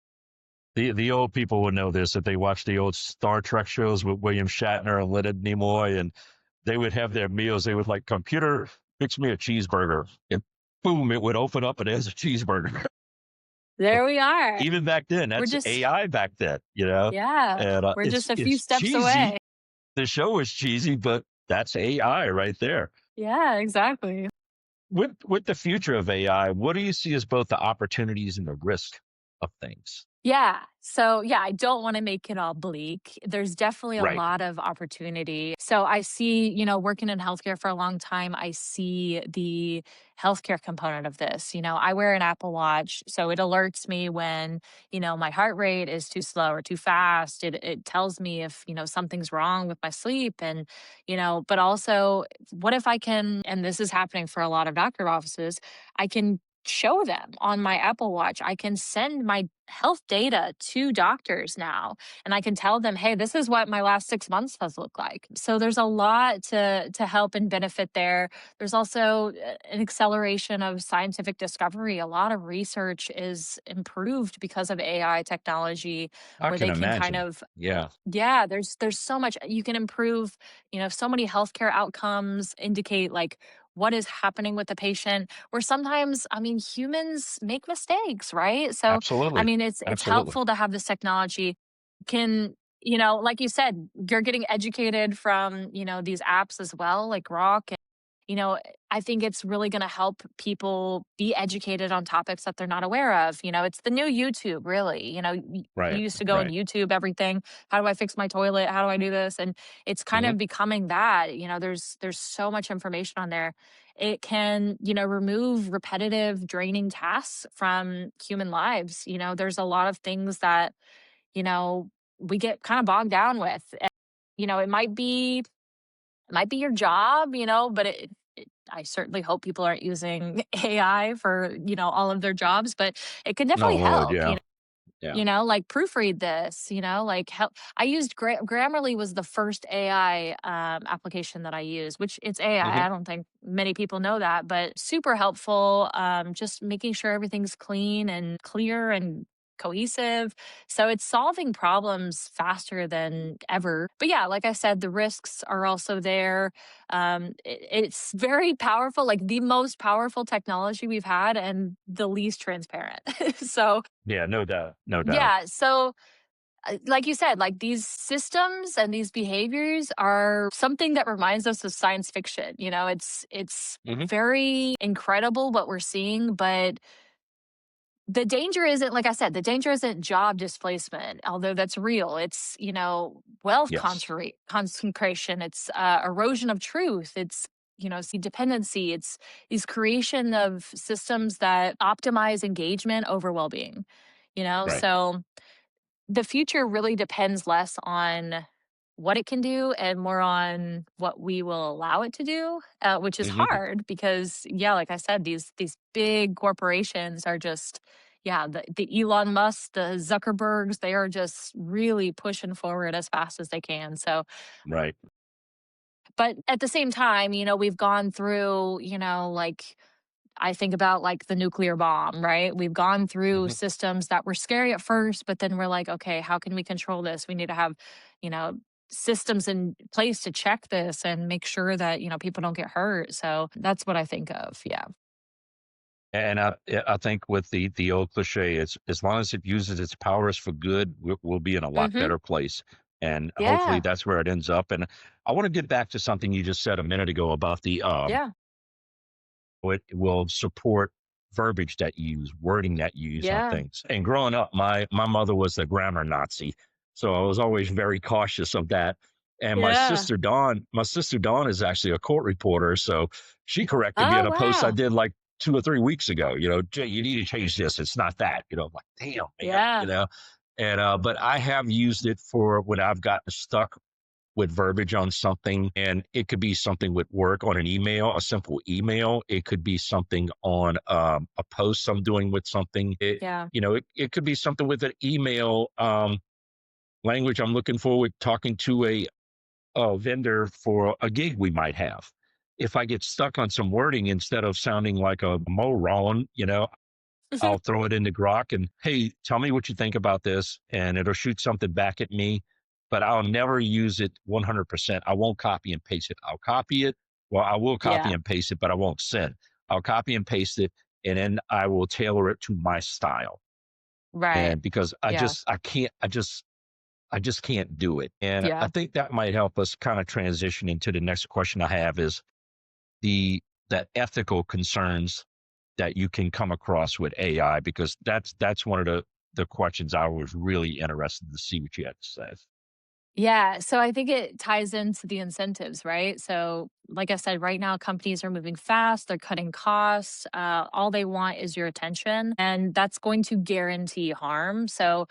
The old people would know this if they watched the old Star Trek shows with William Shatner and Leonard Nimoy, and they would have their meals. They would like, computer, fix me a cheeseburger, and boom, it would open up and there's a cheeseburger. There we are. Even back then, We're that's just AI back then, Yeah, and we're it's just a few it's steps cheesy. away. The show is cheesy, but that's AI right there. Yeah, exactly. With the future of AI, what do you see as both the opportunities and the risk of things? Yeah. So, yeah, I don't want to make it all bleak. There's definitely a Right. lot of opportunity. So, I see, working in healthcare for a long time, I see the healthcare component of this. I wear an Apple Watch, so it alerts me when, my heart rate is too slow or too fast. It tells me if, something's wrong with my sleep. And, but also, what if I can, and this is happening for a lot of doctor offices, I can show them on my Apple Watch. I can send my health data to doctors now and I can tell them, "Hey, this is what my last 6 months has looked like." So there's a lot to help and benefit there. There's also an acceleration of scientific discovery. A lot of research is improved because of AI technology I where can they can kind imagine. of Yeah, yeah, there's so much you can improve, so many healthcare outcomes indicate like what is happening with the patient. Where sometimes, I mean, humans make mistakes, right? So, I absolutely. mean, it's Absolutely. helpful to have this technology can, like you said, you're getting educated from, these apps as well, like Rock you know, I think it's really going to help people be educated on topics that they're not aware of. It's the new YouTube, really. You Right. used to go and Right. YouTube everything. How do I fix my toilet? How do I do this? And it's kind Hmm. of becoming that. There's so much information on there. It can, remove repetitive, draining tasks from human lives. There's a lot of things that you know we get kind of bogged down with. And, it might be your job, but I certainly hope people aren't using AI for, all of their jobs, but it can No, definitely Lord. help, Yeah. Yeah. like proofread this, like help. I used Grammarly was the first AI application that I used, which it's AI. Hmm. I don't think many people know that, but super helpful. Just making sure everything's clean and clear and cohesive. So it's solving problems faster than ever. But yeah, like I said, the risks are also there. It's very powerful, like the most powerful technology we've had and the least transparent. So Yeah. No doubt. No doubt. yeah. So, like you said, like these systems and these behaviors are something that reminds us of science fiction. It's Hmm. very incredible what we're seeing, but the danger isn't, like I said, the danger isn't job displacement, although that's real. It's, wealth Yes. concentration. It's erosion of truth. It's, see dependency. It's these creation of systems that optimize engagement over well-being. Right. So the future really depends less on what it can do and more on what we will allow it to do, which is Hmm. hard because, yeah, like I said, these big corporations are just, yeah, the Elon Musk, the Zuckerbergs, they are just really pushing forward as fast as they can. So, Right. but at the same time, we've gone through, like I think about like the nuclear bomb, right? We've gone through Hmm. systems that were scary at first, but then we're like, okay, how can we control this? We need to have, you know, systems in place to check this and make sure that, people don't get hurt. So that's what I think of. Yeah. And I think with the old cliche, it's as long as it uses its powers for good, we'll be in a lot Hmm. better place. And hopefully Yeah. that's where it ends up. And I want to get back to something you just said a minute ago about the Yeah. it will support verbiage that you use, wording that you use on Yeah. things. And growing up, my mother was the grammar Nazi. So I was always very cautious of that. And Yeah. My sister Dawn is actually a court reporter. So she corrected me Oh, in a post I wow. did like 2 or 3 weeks ago. Jay, you need to change this. It's not that. I'm like, damn, man. Yeah. And but I have used it for when I've gotten stuck with verbiage on something, and it could be something with work on an email, a simple email. It could be something on a post I'm doing with something. Yeah. It could be something with an email language I'm looking forward talking to a vendor for a gig we might have. If I get stuck on some wording instead of sounding like a moron, I'll throw it into Grok and, hey, tell me what you think about this. And it'll shoot something back at me, but I'll never use it 100%. I won't copy and paste it. I'll copy it. Well, I will copy Yeah. and paste it, but I won't send. I'll copy and paste it, and then I will tailor it to my style. Right. And because Yeah. I just can't do it. And I Yeah. think that might help us kind of transition into the next question I have is the ethical concerns that you can come across with AI, because that's one of the questions I was really interested to see what you had to say. Yeah, so I think it ties into the incentives, right? So, like I said, right now companies are moving fast, they're cutting costs. All they want is your attention, and that's going to guarantee harm. So,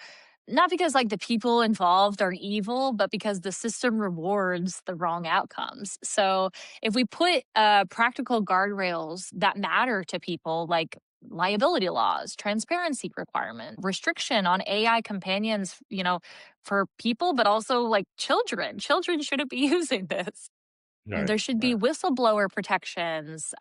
not because like the people involved are evil, but because the system rewards the wrong outcomes. So, if we put practical guardrails that matter to people, like liability laws, transparency requirement, restriction on AI companions, for people, but also like children. Children shouldn't be using this. Right, There should be right. whistleblower protections,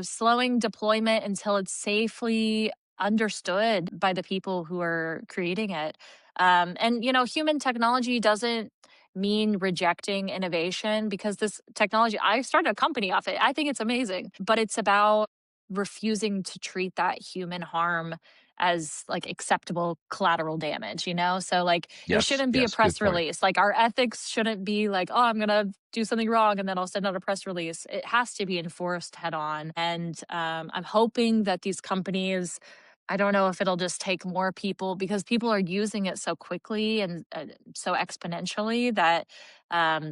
slowing deployment until it's safely understood by the people who are creating it. Human technology doesn't mean rejecting innovation, because this technology, I started a company off it. I think it's amazing, but it's about refusing to treat that human harm as like acceptable collateral damage, So like there Yes, shouldn't be a yes, good press point. release. Like our ethics shouldn't be like, oh, I'm gonna do something wrong and then I'll send out a press release. It has to be enforced head on. And I'm hoping that these companies, I don't know if it'll just take more people, because people are using it so quickly and so exponentially that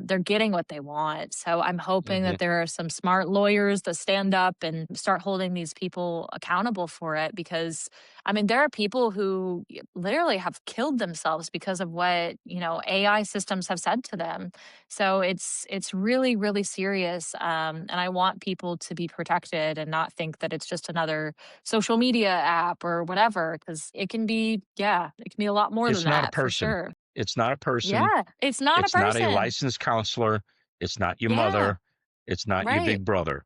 they're getting what they want. So I'm hoping Hmm. that there are some smart lawyers that stand up and start holding these people accountable for it. Because, I mean, there are people who literally have killed themselves because of what, AI systems have said to them. So it's really, really serious. And I want people to be protected and not think that it's just another social media app or whatever, because it can be, yeah, it can be a lot more than It's not a that for person. sure. It's not a person. Yeah, it's not a It's not a person. licensed counselor. It's not your Yeah, mother. It's not your right. big brother.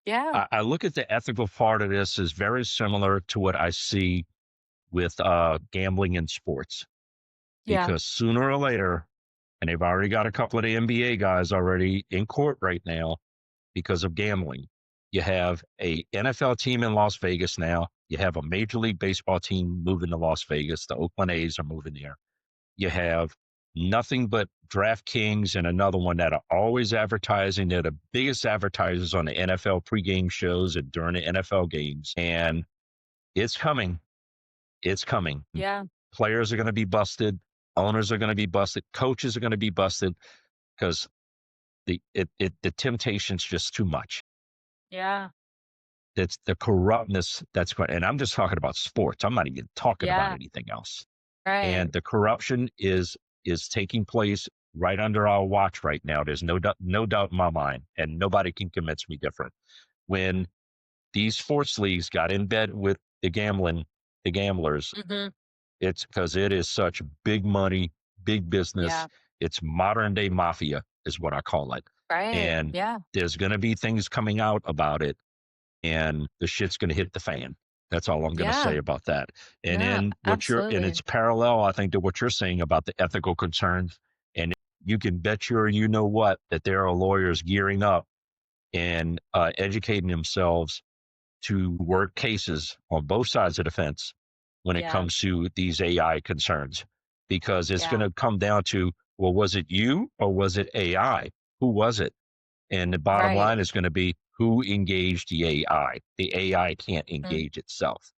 Yeah, I look at the ethical part of this as very similar to what I see with gambling in sports, yeah, because sooner or later, and they've already got a couple of the NBA guys already in court right now because of gambling. You have a NFL team in Las Vegas now. You have a Major League Baseball team moving to Las Vegas. The Oakland A's are moving there. You have nothing but DraftKings and another one that are always advertising. They're the biggest advertisers on the NFL pregame shows and during the NFL games. And it's coming. It's coming. yeah, Players are going to be busted. Owners are going to be busted. Coaches are going to be busted because the temptation's just too much. yeah, It's the corruptness that's going, and I'm just talking about sports. I'm not even talking about yeah, anything else. right. And the corruption is taking place right under our watch right now. There's no doubt in my mind, and nobody can convince me different. When these sports leagues got in bed with the gamblers, Hmm. it's because it is such big money, big business. Yeah, It's modern day mafia, is what I call it. right. And Yeah, there's going to be things coming out about it, and the shit's going to hit the fan. That's all I'm going to say yeah, about that. And no, then and absolutely. it's parallel, I think, to what you're saying about the ethical concerns. And you can bet you know what, that there are lawyers gearing up and educating themselves to work cases on both sides of the fence when it Yeah, comes to these AI concerns, because it's going yeah, to come down to, well, was it you or was it AI? Who was it? And the bottom right. line is going to be who engaged the AI. The AI can't Mm, engage itself.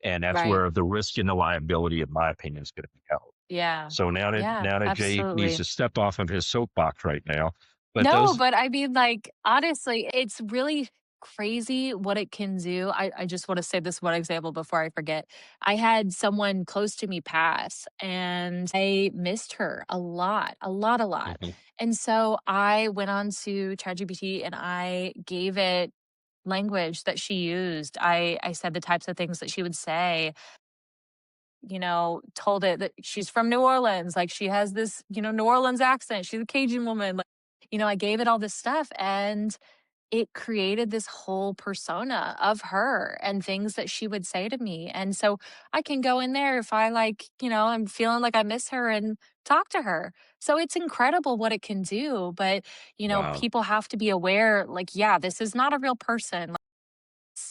And that's right. where the risk and the liability, in my opinion, is going to be held. Yeah. So Yeah, now that Jay needs absolutely. to step off of his soapbox right now. But No, those but I mean, like, honestly, it's really crazy what it can do. I just want to say this one example before I forget. I had someone close to me pass, and I missed her a lot, a lot, a lot. Mhm. And so I went on to ChatGPT and I gave it language that she used. I said the types of things that she would say, told it that she's from New Orleans, like she has this, New Orleans accent. She's a Cajun woman. Like, I gave it all this stuff and it created this whole persona of her and things that she would say to me. And so I can go in there if I like, I'm feeling like I miss her and talk to her. So it's incredible what it can do. But, Wow. people have to be aware, like, yeah, this is not a real person. Like,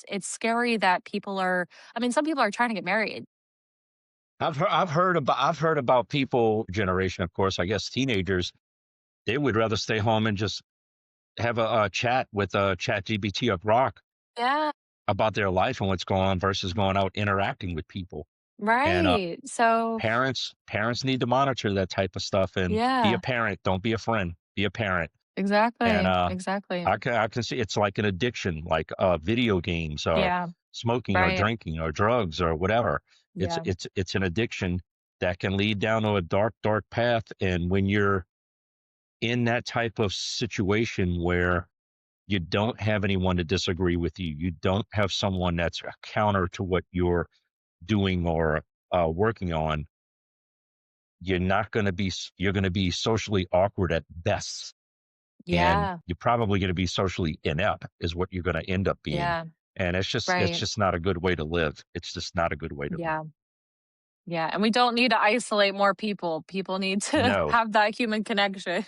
it's scary that I mean, some people are trying to get married. I've heard about people generation, of course, I guess teenagers, they would rather stay home and just have a chat with chat GBT or Rock Yeah. about their life and what's going on versus going out interacting with people. And Right. So, parents need to monitor that type of stuff and be a yeah, parent. Don't be a friend. Be a parent. And exactly. Exactly. I can see it's like an addiction, like video games or Yeah. smoking or Right. drinking or drugs or whatever. Yeah. It's an addiction that can lead down to a dark path. And when you're in that type of situation where you don't have anyone to disagree with you, you don't have someone that's a counter to what you're doing or working on, you're going to be socially awkward at best, and Yeah. you're probably going to be socially inept is what you're going to end up being. Yeah. And it's Right. just not a good way to live. It's just not a good way to live. Yeah. Yeah. And we don't need to isolate more people. People need to No, have that human connection.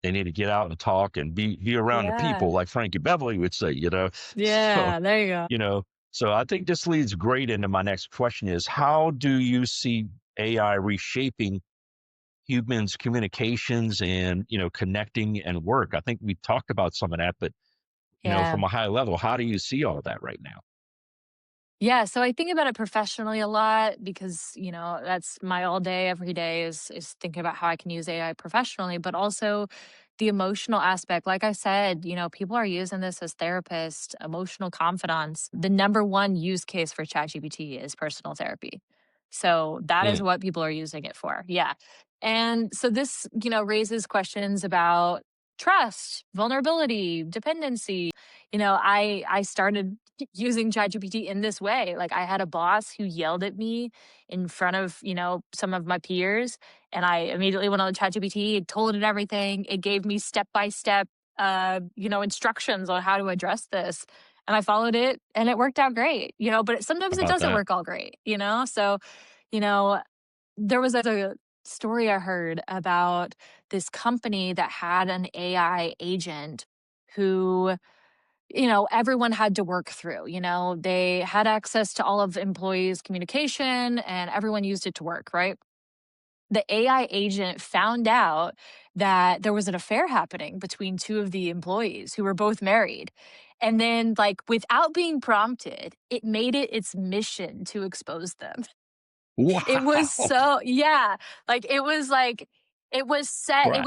they need to get out and talk and be around the Yeah. people, like Frankie Beverly would say, So, Yeah. There you go. you know, so I think this leads great into my next question is how do you see AI reshaping humans communications and, connecting and work? I think we talked about some of that, but, Yeah. from a high level, how do you see all that right now? Yeah, so I think about it professionally a lot because, that's my all day, every day is thinking about how I can use AI professionally, but also the emotional aspect. Like I said, people are using this as therapists, emotional confidants. The number one use case for ChatGPT is personal therapy. So that is Mm. what people are using it for. Yeah. And so this, raises questions about trust, vulnerability, dependency. I started using ChatGPT in this way. Like I had a boss who yelled at me in front of, some of my peers. And I immediately went on ChatGPT, it told it everything. It gave me step by step instructions on how to address this. And I followed it and it worked out great, but How sometimes it about doesn't that? work all great. So, you know, there was a story I heard about this company that had an AI agent who everyone had to work through. They had access to all of employees' communication and everyone used it to work, right? The AI agent found out that there was an affair happening between two of the employees who were both married. And then, like, without being prompted, it made it its mission to expose them. It was Wow. so yeah, it was set Right. it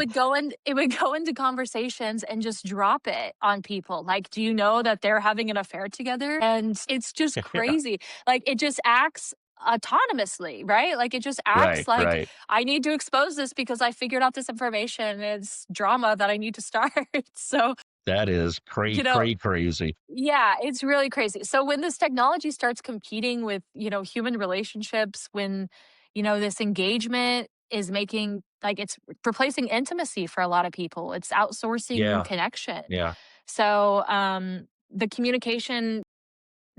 would go into conversations and just drop it on people, like, "Do you know that they're having an affair together?" And it's just Yeah. crazy. Like, it just acts autonomously, right? Like, it just acts Right. like, Right. "I need to expose this because I figured out this information, it's drama that I need to start." So, That is you know crazy. yeah, it's really crazy. So when this technology starts competing with, human relationships, when, this engagement is making like it's replacing intimacy for a lot of people. It's outsourcing Yeah. connection. Yeah. So the communication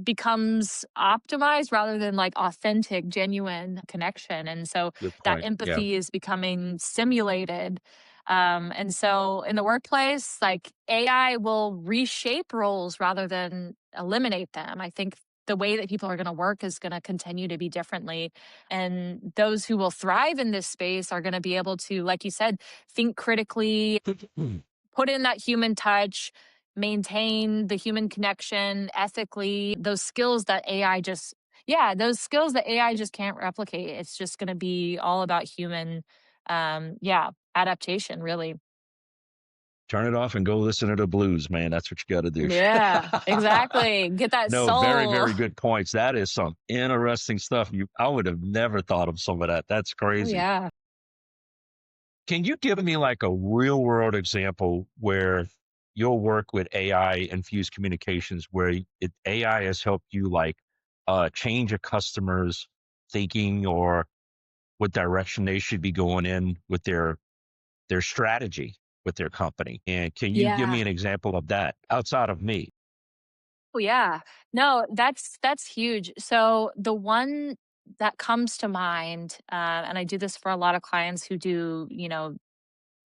becomes optimized rather than like authentic, genuine connection. And so Good that point. Yeah. empathy is becoming simulated. And so in the workplace, like AI will reshape roles rather than eliminate them. I think the way that people are going to work is going to continue to be differently. And those who will thrive in this space are going to be able to, like you said, think critically, put in that human touch, maintain the human connection ethically, those skills that AI just Yeah, those skills that AI just can't replicate. It's just going to be all about human, yeah, adaptation, really. Turn it off and go listen to the blues, man. That's what you got to do. Yeah, exactly. Get that No, very, soul. very good points. That is some interesting stuff. I would have never thought of some of that. That's Oh, crazy. yeah. Can you give me like a real world example where you'll work with AI infused communications where AI has helped you like change a customer's thinking or what direction they should be going in with their strategy with their company? And can you give Yeah. me an example of that outside of me? Oh, yeah. No, that's huge. So the one that comes to mind, and I do this for a lot of clients who do,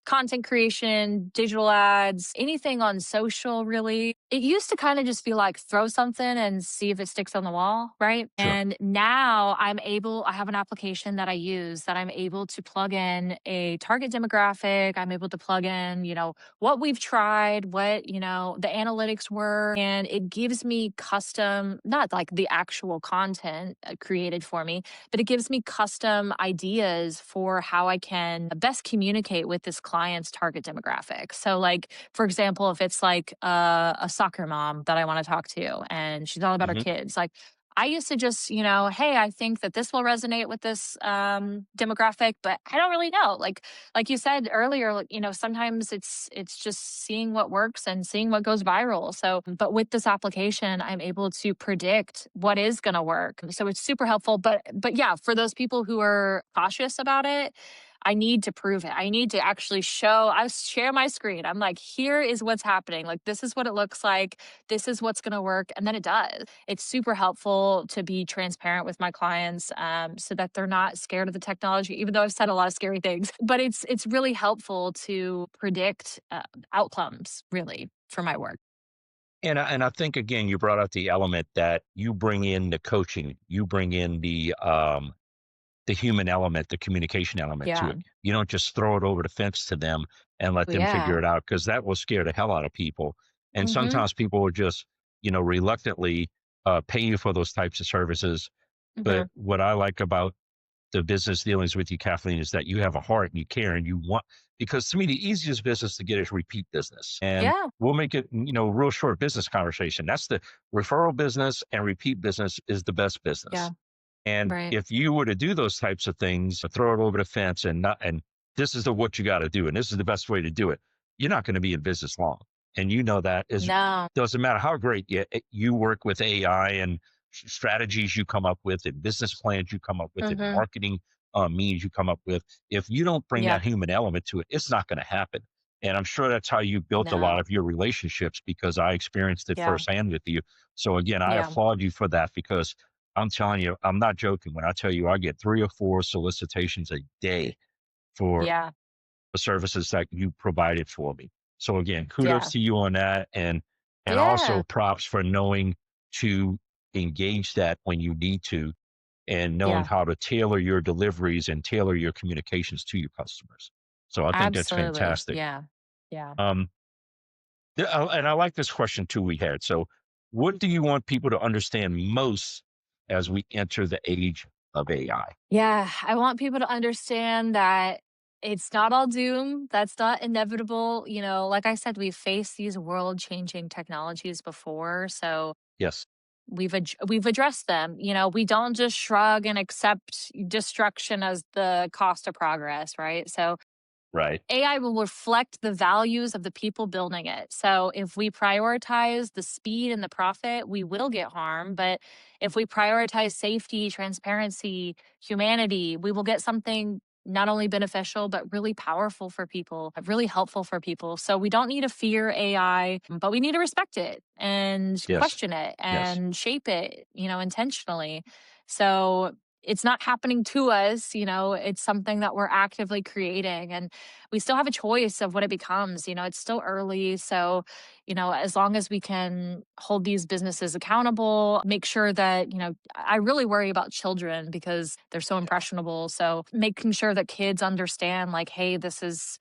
content creation, digital ads, anything on social, really. It used to kind of just be like throw something and see if it sticks on the wall, right? Sure. And now I have an application that I use that I'm able to plug in a target demographic. I'm able to plug in, what we've tried, what, the analytics were, and it gives me custom, not like the actual content created for me, but it gives me custom ideas for how I can best communicate with this client's target demographic. So, like, for example, if it's like a soccer mom that I want to talk to and she's all about her Hmm. kids, like, I used to just, hey, I think that this will resonate with this demographic, but I don't really know. Like you said earlier, like, sometimes it's just seeing what works and seeing what goes viral. So, but with this application, I'm able to predict what is going to work. So it's super helpful. But yeah, for those people who are cautious about it, I need to prove it. I need to actually I share my screen. I'm like, here is what's happening. Like, this is what it looks like. This is what's going to work. And then it does. It's super helpful to be transparent with my clients, so that they're not scared of the technology, even though I've said a lot of scary things. But it's really helpful to predict outcomes, really, for my work. And I think again, you brought out the element that you bring in the coaching, you bring in the human element, the communication element to Yeah. it. You don't just throw it over the fence to them and let them figure Yeah. it out because that will scare the hell out of people. And Mm-hmm. sometimes people will just, reluctantly pay you for those types of services. Mm-hmm. But what I like about the business dealings with you, Kathleen, is that you have a heart and you care and you want, because to me, the easiest business to get is repeat business. And Yeah. we'll make it, real short business conversation. That's the referral business, and repeat business is the best Yeah. business. And Right. if you were to do those types of things, throw it over the fence and this is what you got to do, and this is the best way to do it, you're not going to be in business long. And you know that is No. doesn't matter how great you work with AI and strategies you come up with and business plans you come up with and Mm-hmm. marketing means you come up with. If you don't bring Yeah. that human element to it, it's not going to happen. And I'm sure that's how you built a lot No. of your relationships because I experienced it Yeah. firsthand with you. So again, I Yeah. applaud you for that because I'm telling you, I'm not joking when I tell you I get 3 or 4 solicitations a day for Yeah. the services that you provided for me. So again, kudos Yeah. to you on that, and Yeah. also props for knowing to engage that when you need to, and knowing Yeah. how to tailor your deliveries and tailor your communications to your customers. So I think that's Absolutely. fantastic. Yeah. Yeah. Um, and I like this question too we had. So, what do you want people to understand most as we enter the age of AI? Yeah. I want people to understand that it's not all doom. That's not inevitable. Like I said, we've faced these world changing technologies before. So Yes, we've addressed them. We don't just shrug and accept destruction as the cost of progress, right? So right. AI will reflect the values of the people building it. So if we prioritize the speed and the profit, we will get harm. But if we prioritize safety, transparency, humanity, we will get something not only beneficial, but really powerful for people, really helpful for people. So we don't need to fear AI, but we need to respect it and Yes, question it yes, and shape it, intentionally. So it's not happening to us, it's something that we're actively creating. And we still have a choice of what it becomes. It's still early. So, as long as we can hold these businesses accountable, make sure that, I really worry about children because they're so impressionable. So, making sure that kids understand, like, hey, this is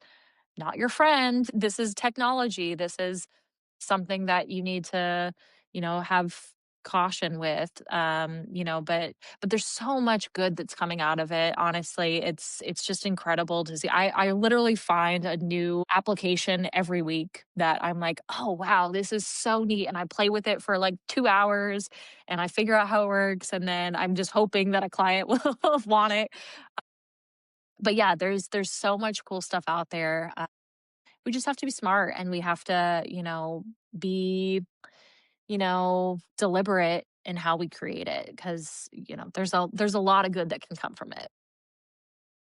not your friend. This is technology. This is something that you need to, have caution with, but there's so much good that's coming out of it. Honestly, it's just incredible to see. I literally find a new application every week that I'm like, oh wow, this is so neat, and I play with it for like 2 hours, and I figure out how it works, and then I'm just hoping that a client will want it. But yeah, there's so much cool stuff out there. We just have to be smart, and we have to, be, deliberate in how we create it, because there's a lot of good that can come from it.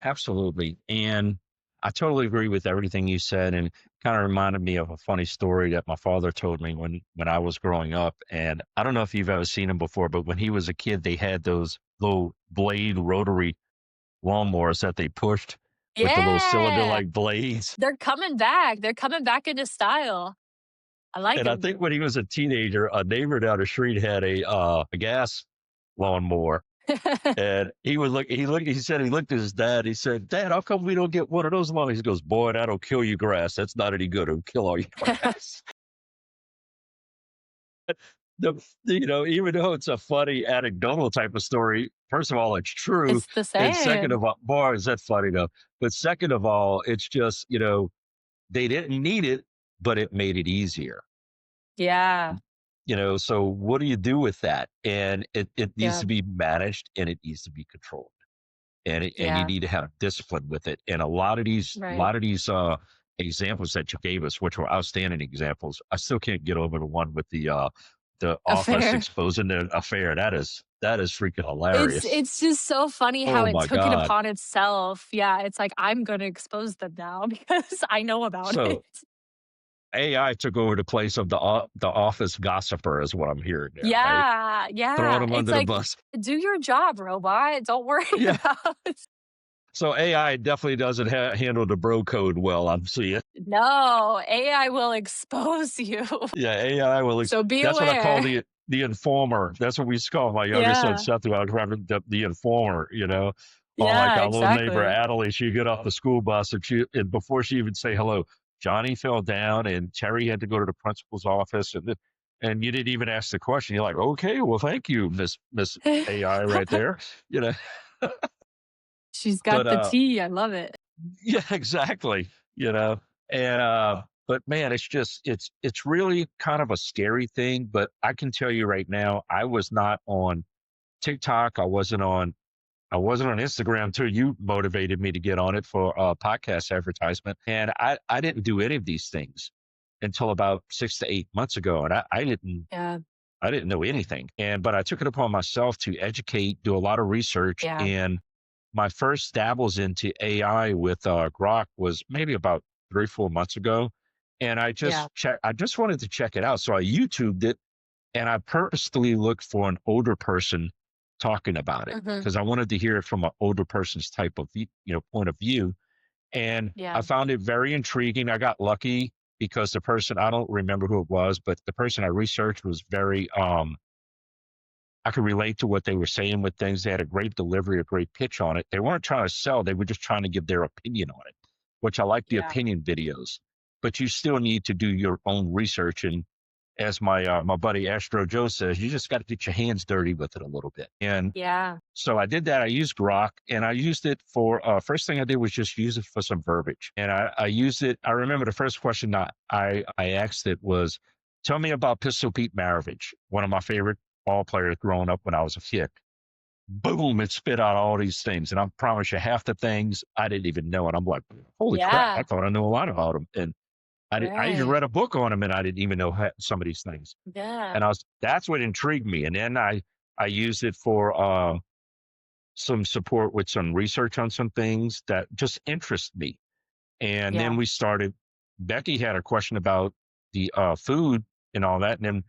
Absolutely. And I totally agree with everything you said, and kind of reminded me of a funny story that my father told me when I was growing up. And I don't know if you've ever seen him before, but when he was a kid, they had those little blade rotary lawnmowers that they pushed with the little cylinder Yeah, like blades. they're coming back. They're coming back into style. I like And I them. think when he was a teenager, a neighbor down the street had a gas lawnmower. And he said he looked at his dad. He said, "Dad, how come we don't get one of those lawnmowers?" He goes, "Boy, that'll kill your grass. That's not any good. It'll kill all your grass." the, even though it's a funny anecdotal type of story, first of all, it's true. It's the And second same. of all, boy, is that funny though. But second of all, it's just, they didn't need it, but it made it easier. Yeah, So what do you do with that? And it needs yeah, to be managed and it needs to be controlled. And you yeah, need to have discipline with it. And a right. lot of these examples that you gave us, which were outstanding examples, I still can't get over the one with the office Affair. exposing the affair. That is freaking It's hilarious. it's just so funny how Oh it my took it god. upon itself. Yeah, it's like, I'm gonna expose them now because I know about it. So AI took over the place of the office gossiper, is what I'm hearing there, right? Yeah, Throwing yeah. them It's under the like, bus. do your job, robot. Don't worry Yeah. about So AI definitely doesn't handle the bro code well. I'm seeing. No, AI will expose you. Yeah, AI will. So be That's what I call aware. the informer. That's what we used to call my youngest son Yeah. Seth. I was having the informer. Or like Yeah, our little neighbor exactly. Adelie. She get off the school bus and before she even say hello, Johnny fell down and Terry had to go to the principal's office and you didn't even ask the question. You're like, okay, well, thank you, Miss AI, right there. You know, She's but got the tea. I love it. Yeah, exactly. You know, and but man, it's really kind of a scary thing. But I can tell you right now, I was not on TikTok. I wasn't on Instagram until you motivated me to get on it for a podcast advertisement. And I didn't do any of these things until about 6 to 8 months ago. And Yeah, I didn't know anything. But I took it upon myself to educate, do a lot of research, yeah, and my first dabbles into AI with Grok was maybe about 3 4 months ago, and yeah. I just wanted to check it out, so I YouTubed it, and I purposely looked for an older person talking about it Mhm. because I wanted to hear it from an older person's type of point of view, and I Yeah, found it very intriguing. I got lucky because the person I don't remember who it was, but the person I researched was very I could relate to what they were saying with things. They had a great delivery, a great pitch on it. They weren't trying to sell, they were just trying to give their opinion on it, which I like the yeah, opinion videos. But you still need to do your own research. And as my buddy Astro Joe says, you just got to get your hands dirty with it a little bit. And yeah, so I did that. I used Grok and I used it for first thing I did was just use it for some verbiage. And I used it. I remember the first question that I asked it was, tell me about Pistol Pete Maravich, one of my favorite ball players growing up when I was a kid. Boom, it spit out all these things. And I promise you, half the things I didn't even know. And I'm like, holy crap, I yeah. thought I knew a lot about them. And I even Right. read a book on them and I didn't even know some of these things. Yeah, And that's what intrigued me. And then I used it for some support with some research on some things that just interest me. And then yeah, Becky had a question about the food and all that. And then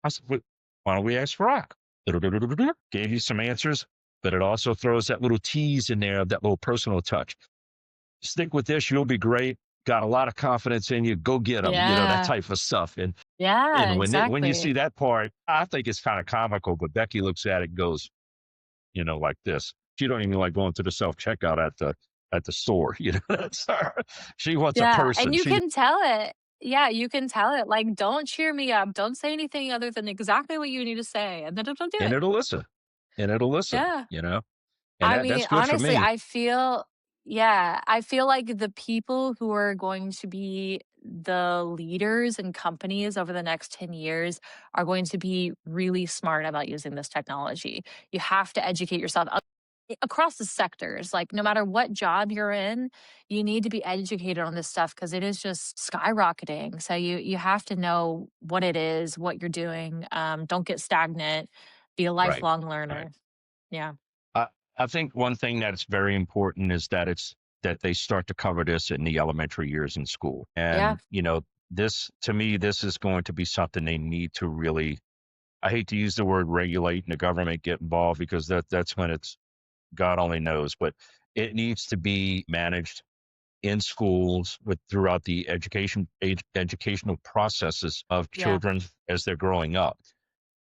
I said, why don't we ask Rock? Gave you some answers, but it also throws that little tease in there, that little personal touch. Stick with this, you'll be great. Got a lot of confidence in you. Go get them. That yeah, type of stuff. And yeah, and when you see exactly. that part, I think it's kind of comical. But Becky looks at it and goes, like this. She don't even like going to the self checkout at the store. That's her. She wants a Yeah, and person. you She can tell it. Yeah, you can tell it, like, "Don't cheer me up, don't say anything other than exactly what you need to say," and then it'll do And it. it'll listen. And it'll listen, Yeah. and I that's mean, good for honestly, me. I feel like the people who are going to be the leaders in companies over the next 10 years are going to be really smart about using this technology. You have to educate yourself across the sectors. Like, no matter what job you're in, you need to be educated on this stuff because it is just skyrocketing. So you have to know what it is, what you're doing. Don't get stagnant. Be a Right. lifelong Right. learner. Yeah. I I think one thing that's very important is that they start to cover this in the elementary years in school. Yeah. And, this to me, this is going to be something they need to really, I hate to use the word regulate and the government get involved because that's when it's God only knows, but it needs to be managed in schools with throughout the educational processes of Yeah. children as they're growing up.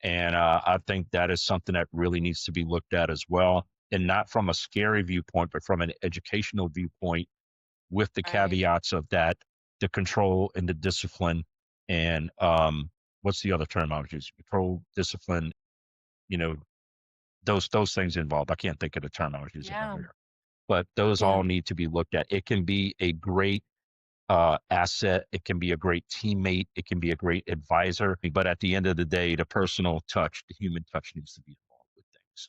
And I think that is something that really needs to be looked at as well. And not from a scary viewpoint, but from an educational viewpoint, with the Right. caveats of that, the control and the discipline. And what's the other term I was using? Control, discipline, you know, those things involved. I can't think of the term I was using Yeah. earlier, but those Yeah. all need to be looked at. It can be a great asset. It can be a great teammate. It can be a great advisor. But at the end of the day, the personal touch, the human touch needs to be involved with things.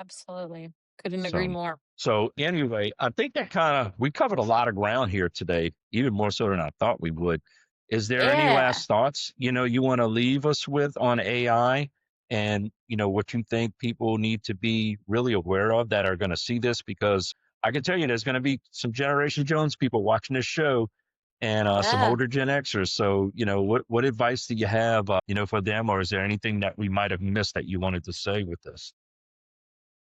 Absolutely. Couldn't agree So, more. so anyway, I think that we covered a lot of ground here today, even more so than I thought we would. Is there any Yeah. last thoughts, you want to leave us with on AI and, what you think people need to be really aware of that are going to see this? Because I can tell you there's going to be some Generation Jones people watching this show and some Yeah. older Gen Xers. So, what advice do you have, for them, or is there anything that we might have missed that you wanted to say with this?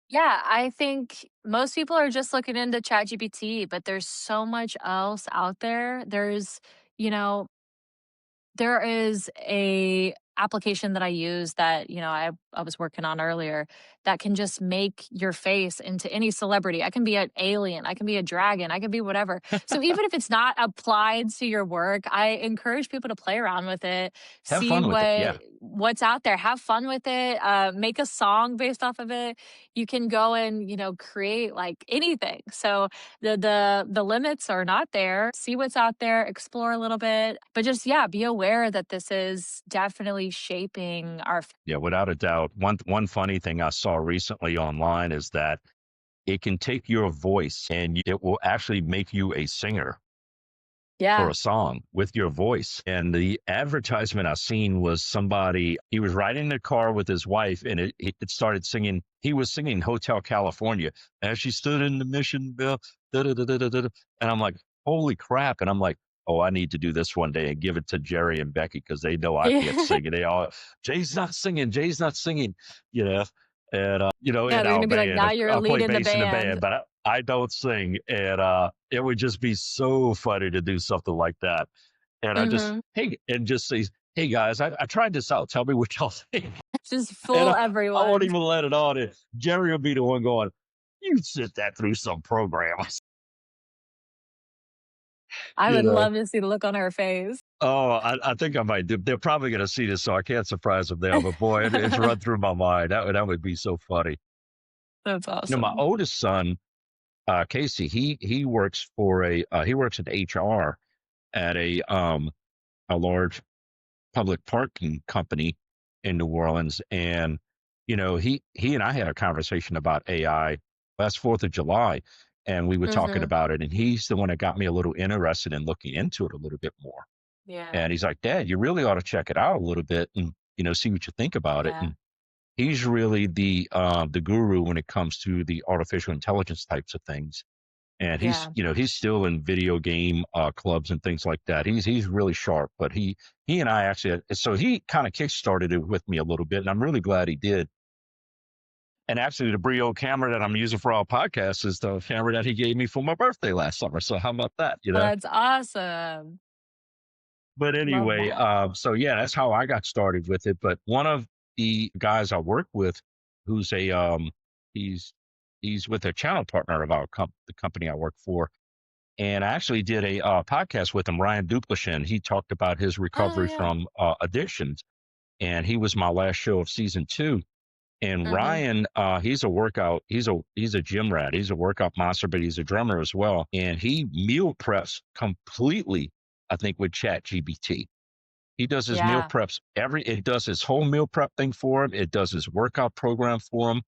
Yeah, I think most people are just looking into ChatGPT, but there's so much else out there. You know, there is a application that I use that, I was working on earlier that can just make your face into any celebrity. I can be an alien, I can be a dragon, I can be whatever. So even if it's not applied to your work, I encourage people to play around with it, Have see fun with it. Yeah. what's out there, have fun with it, make a song based off of it. You can go and, create like anything. So the limits are not there. See what's out there, explore a little bit, but just yeah, be aware that this is definitely shaping our Yeah, without a doubt. One funny thing I saw recently online is that it can take your voice and it will actually make you a singer for yeah. a song with your voice. And the advertisement I seen was somebody, he was riding in the car with his wife and it started singing. He was singing Hotel California as she stood in the mission bell. Da, da, da, da, da, da. And I'm like, holy crap. And I'm like, oh, I need to do this one day and give it to Jerry and Becky because they know I can't Yeah. sing. And they all, Jay's not singing. Jay's not singing, you know. And, Yeah, in they're our gonna be like, band, now you're I play leading the bass in the band, band. but I don't sing. And it would just be so funny to do something like that. And I just, Hmm. hey, and just say, hey guys, I tried this out. Tell me what y'all think. Just And fool I won't everyone. even let it on. And Jerry will be the one going, you sit that through some program. I you would know, love to see the look on her face. oh, I think I might do. They're probably going to see this, so I can't surprise them now. But boy, it's run through my mind. That would be so funny. That's My awesome. oldest son, Casey, he works for he works in HR at a large public parking company in New Orleans. And, he and I had a conversation about AI last 4th of July, and we were talking Hmm. about it. And he's the one that got me a little interested in looking into it a little bit more. Yeah. And he's like, Dad, you really ought to check it out a little bit and, see what you think about it. Yeah. And he's really the guru when it comes to the artificial intelligence types of things. And Yeah. he's still in video game clubs and things like that. He's really sharp, but he and I actually, so he kind of kickstarted it with me a little bit, and I'm really glad he did. And actually, the Brio camera that I'm using for our podcast is the camera that he gave me for my birthday last summer. So how about that? Well, that's awesome. But Love anyway, that. so yeah, that's how I got started with it. But one of the guys I work with, who's he's with a channel partner of the company I work for. And I actually did a podcast with him, Ryan Duplichin. He talked about his Oh recovery yeah. from addictions, and he was my last show of season 2. And Mhm. Ryan, he's a workout, he's a gym rat, he's a workout monster, but he's a drummer as well. And he meal preps completely, I think, with Chat GBT. He does his meal Yeah. preps it does his whole meal prep thing for him. It does his workout program for him.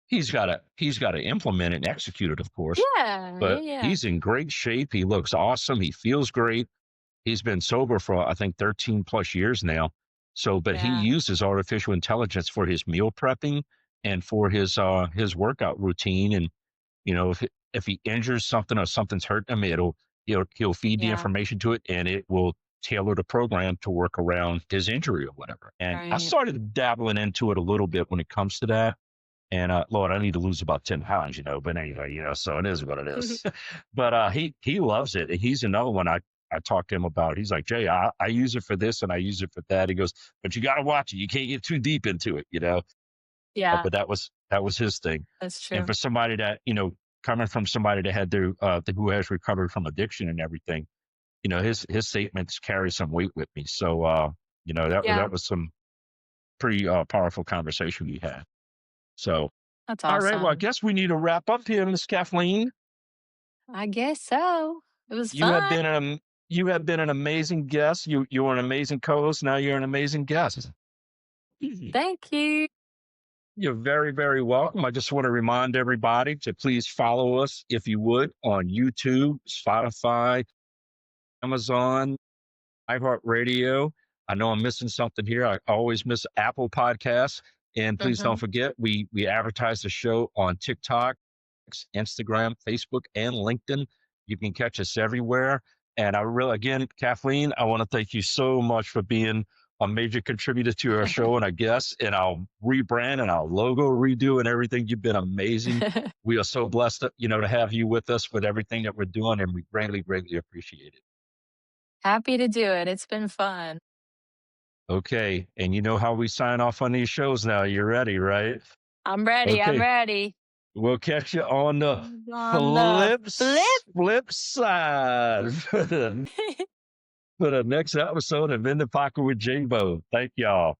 He's got to implement it and execute it, of course. Yeah. Yeah. But Yeah. he's in great shape. He looks awesome. He feels great. He's been sober for I think 13 plus years now. So, but he Yeah. uses artificial intelligence for his meal prepping and for his workout routine. And if he injures something or something's hurting him, he'll feed the Yeah. information to it, and it will tailor the program to work around his injury or whatever. And I Right. started dabbling into it a little bit when it comes to that. And Lord, I need to lose about 10 pounds, but anyway, so it is what it is. But he loves it. And he's another one I talked to him about. He's like, Jay, I use it for this and I use it for that. He goes, but you got to watch it. You can't get too deep into it. Yeah. But that was his thing. That's And true. for somebody that, coming from somebody that had who has recovered from addiction and everything, his statements carry some weight with me. So, Yeah. that was some pretty powerful conversation we had. So, That's all right. Well, I awesome. guess we need to wrap up here, Miss Kathleen. I guess so. It was You have fun. been an amazing guest. You're an amazing co-host. Now you're an amazing guest. Thank you. You're very, very welcome. I just want to remind everybody to please follow us, if you would, on YouTube, Spotify, Amazon, iHeartRadio. I know I'm missing something here. I always miss Apple Podcasts. And please don't Mhm. forget, we advertise the show on TikTok, Instagram, Facebook, and LinkedIn. You can catch us everywhere. And again, Kathleen, I want to thank you so much for being a major contributor to our show and our guests and our rebrand and our logo redo and everything. You've been amazing. We are so blessed, to have you with us with everything that we're doing, and we greatly, greatly appreciate it. Happy to do it. It's been fun. Okay. And you know how we sign off on these shows now. You're ready, right? I'm ready. I'm Okay. ready. We'll catch you on the On the flip. flip side for the next episode of In the Pocket with JayBo. Thank y'all.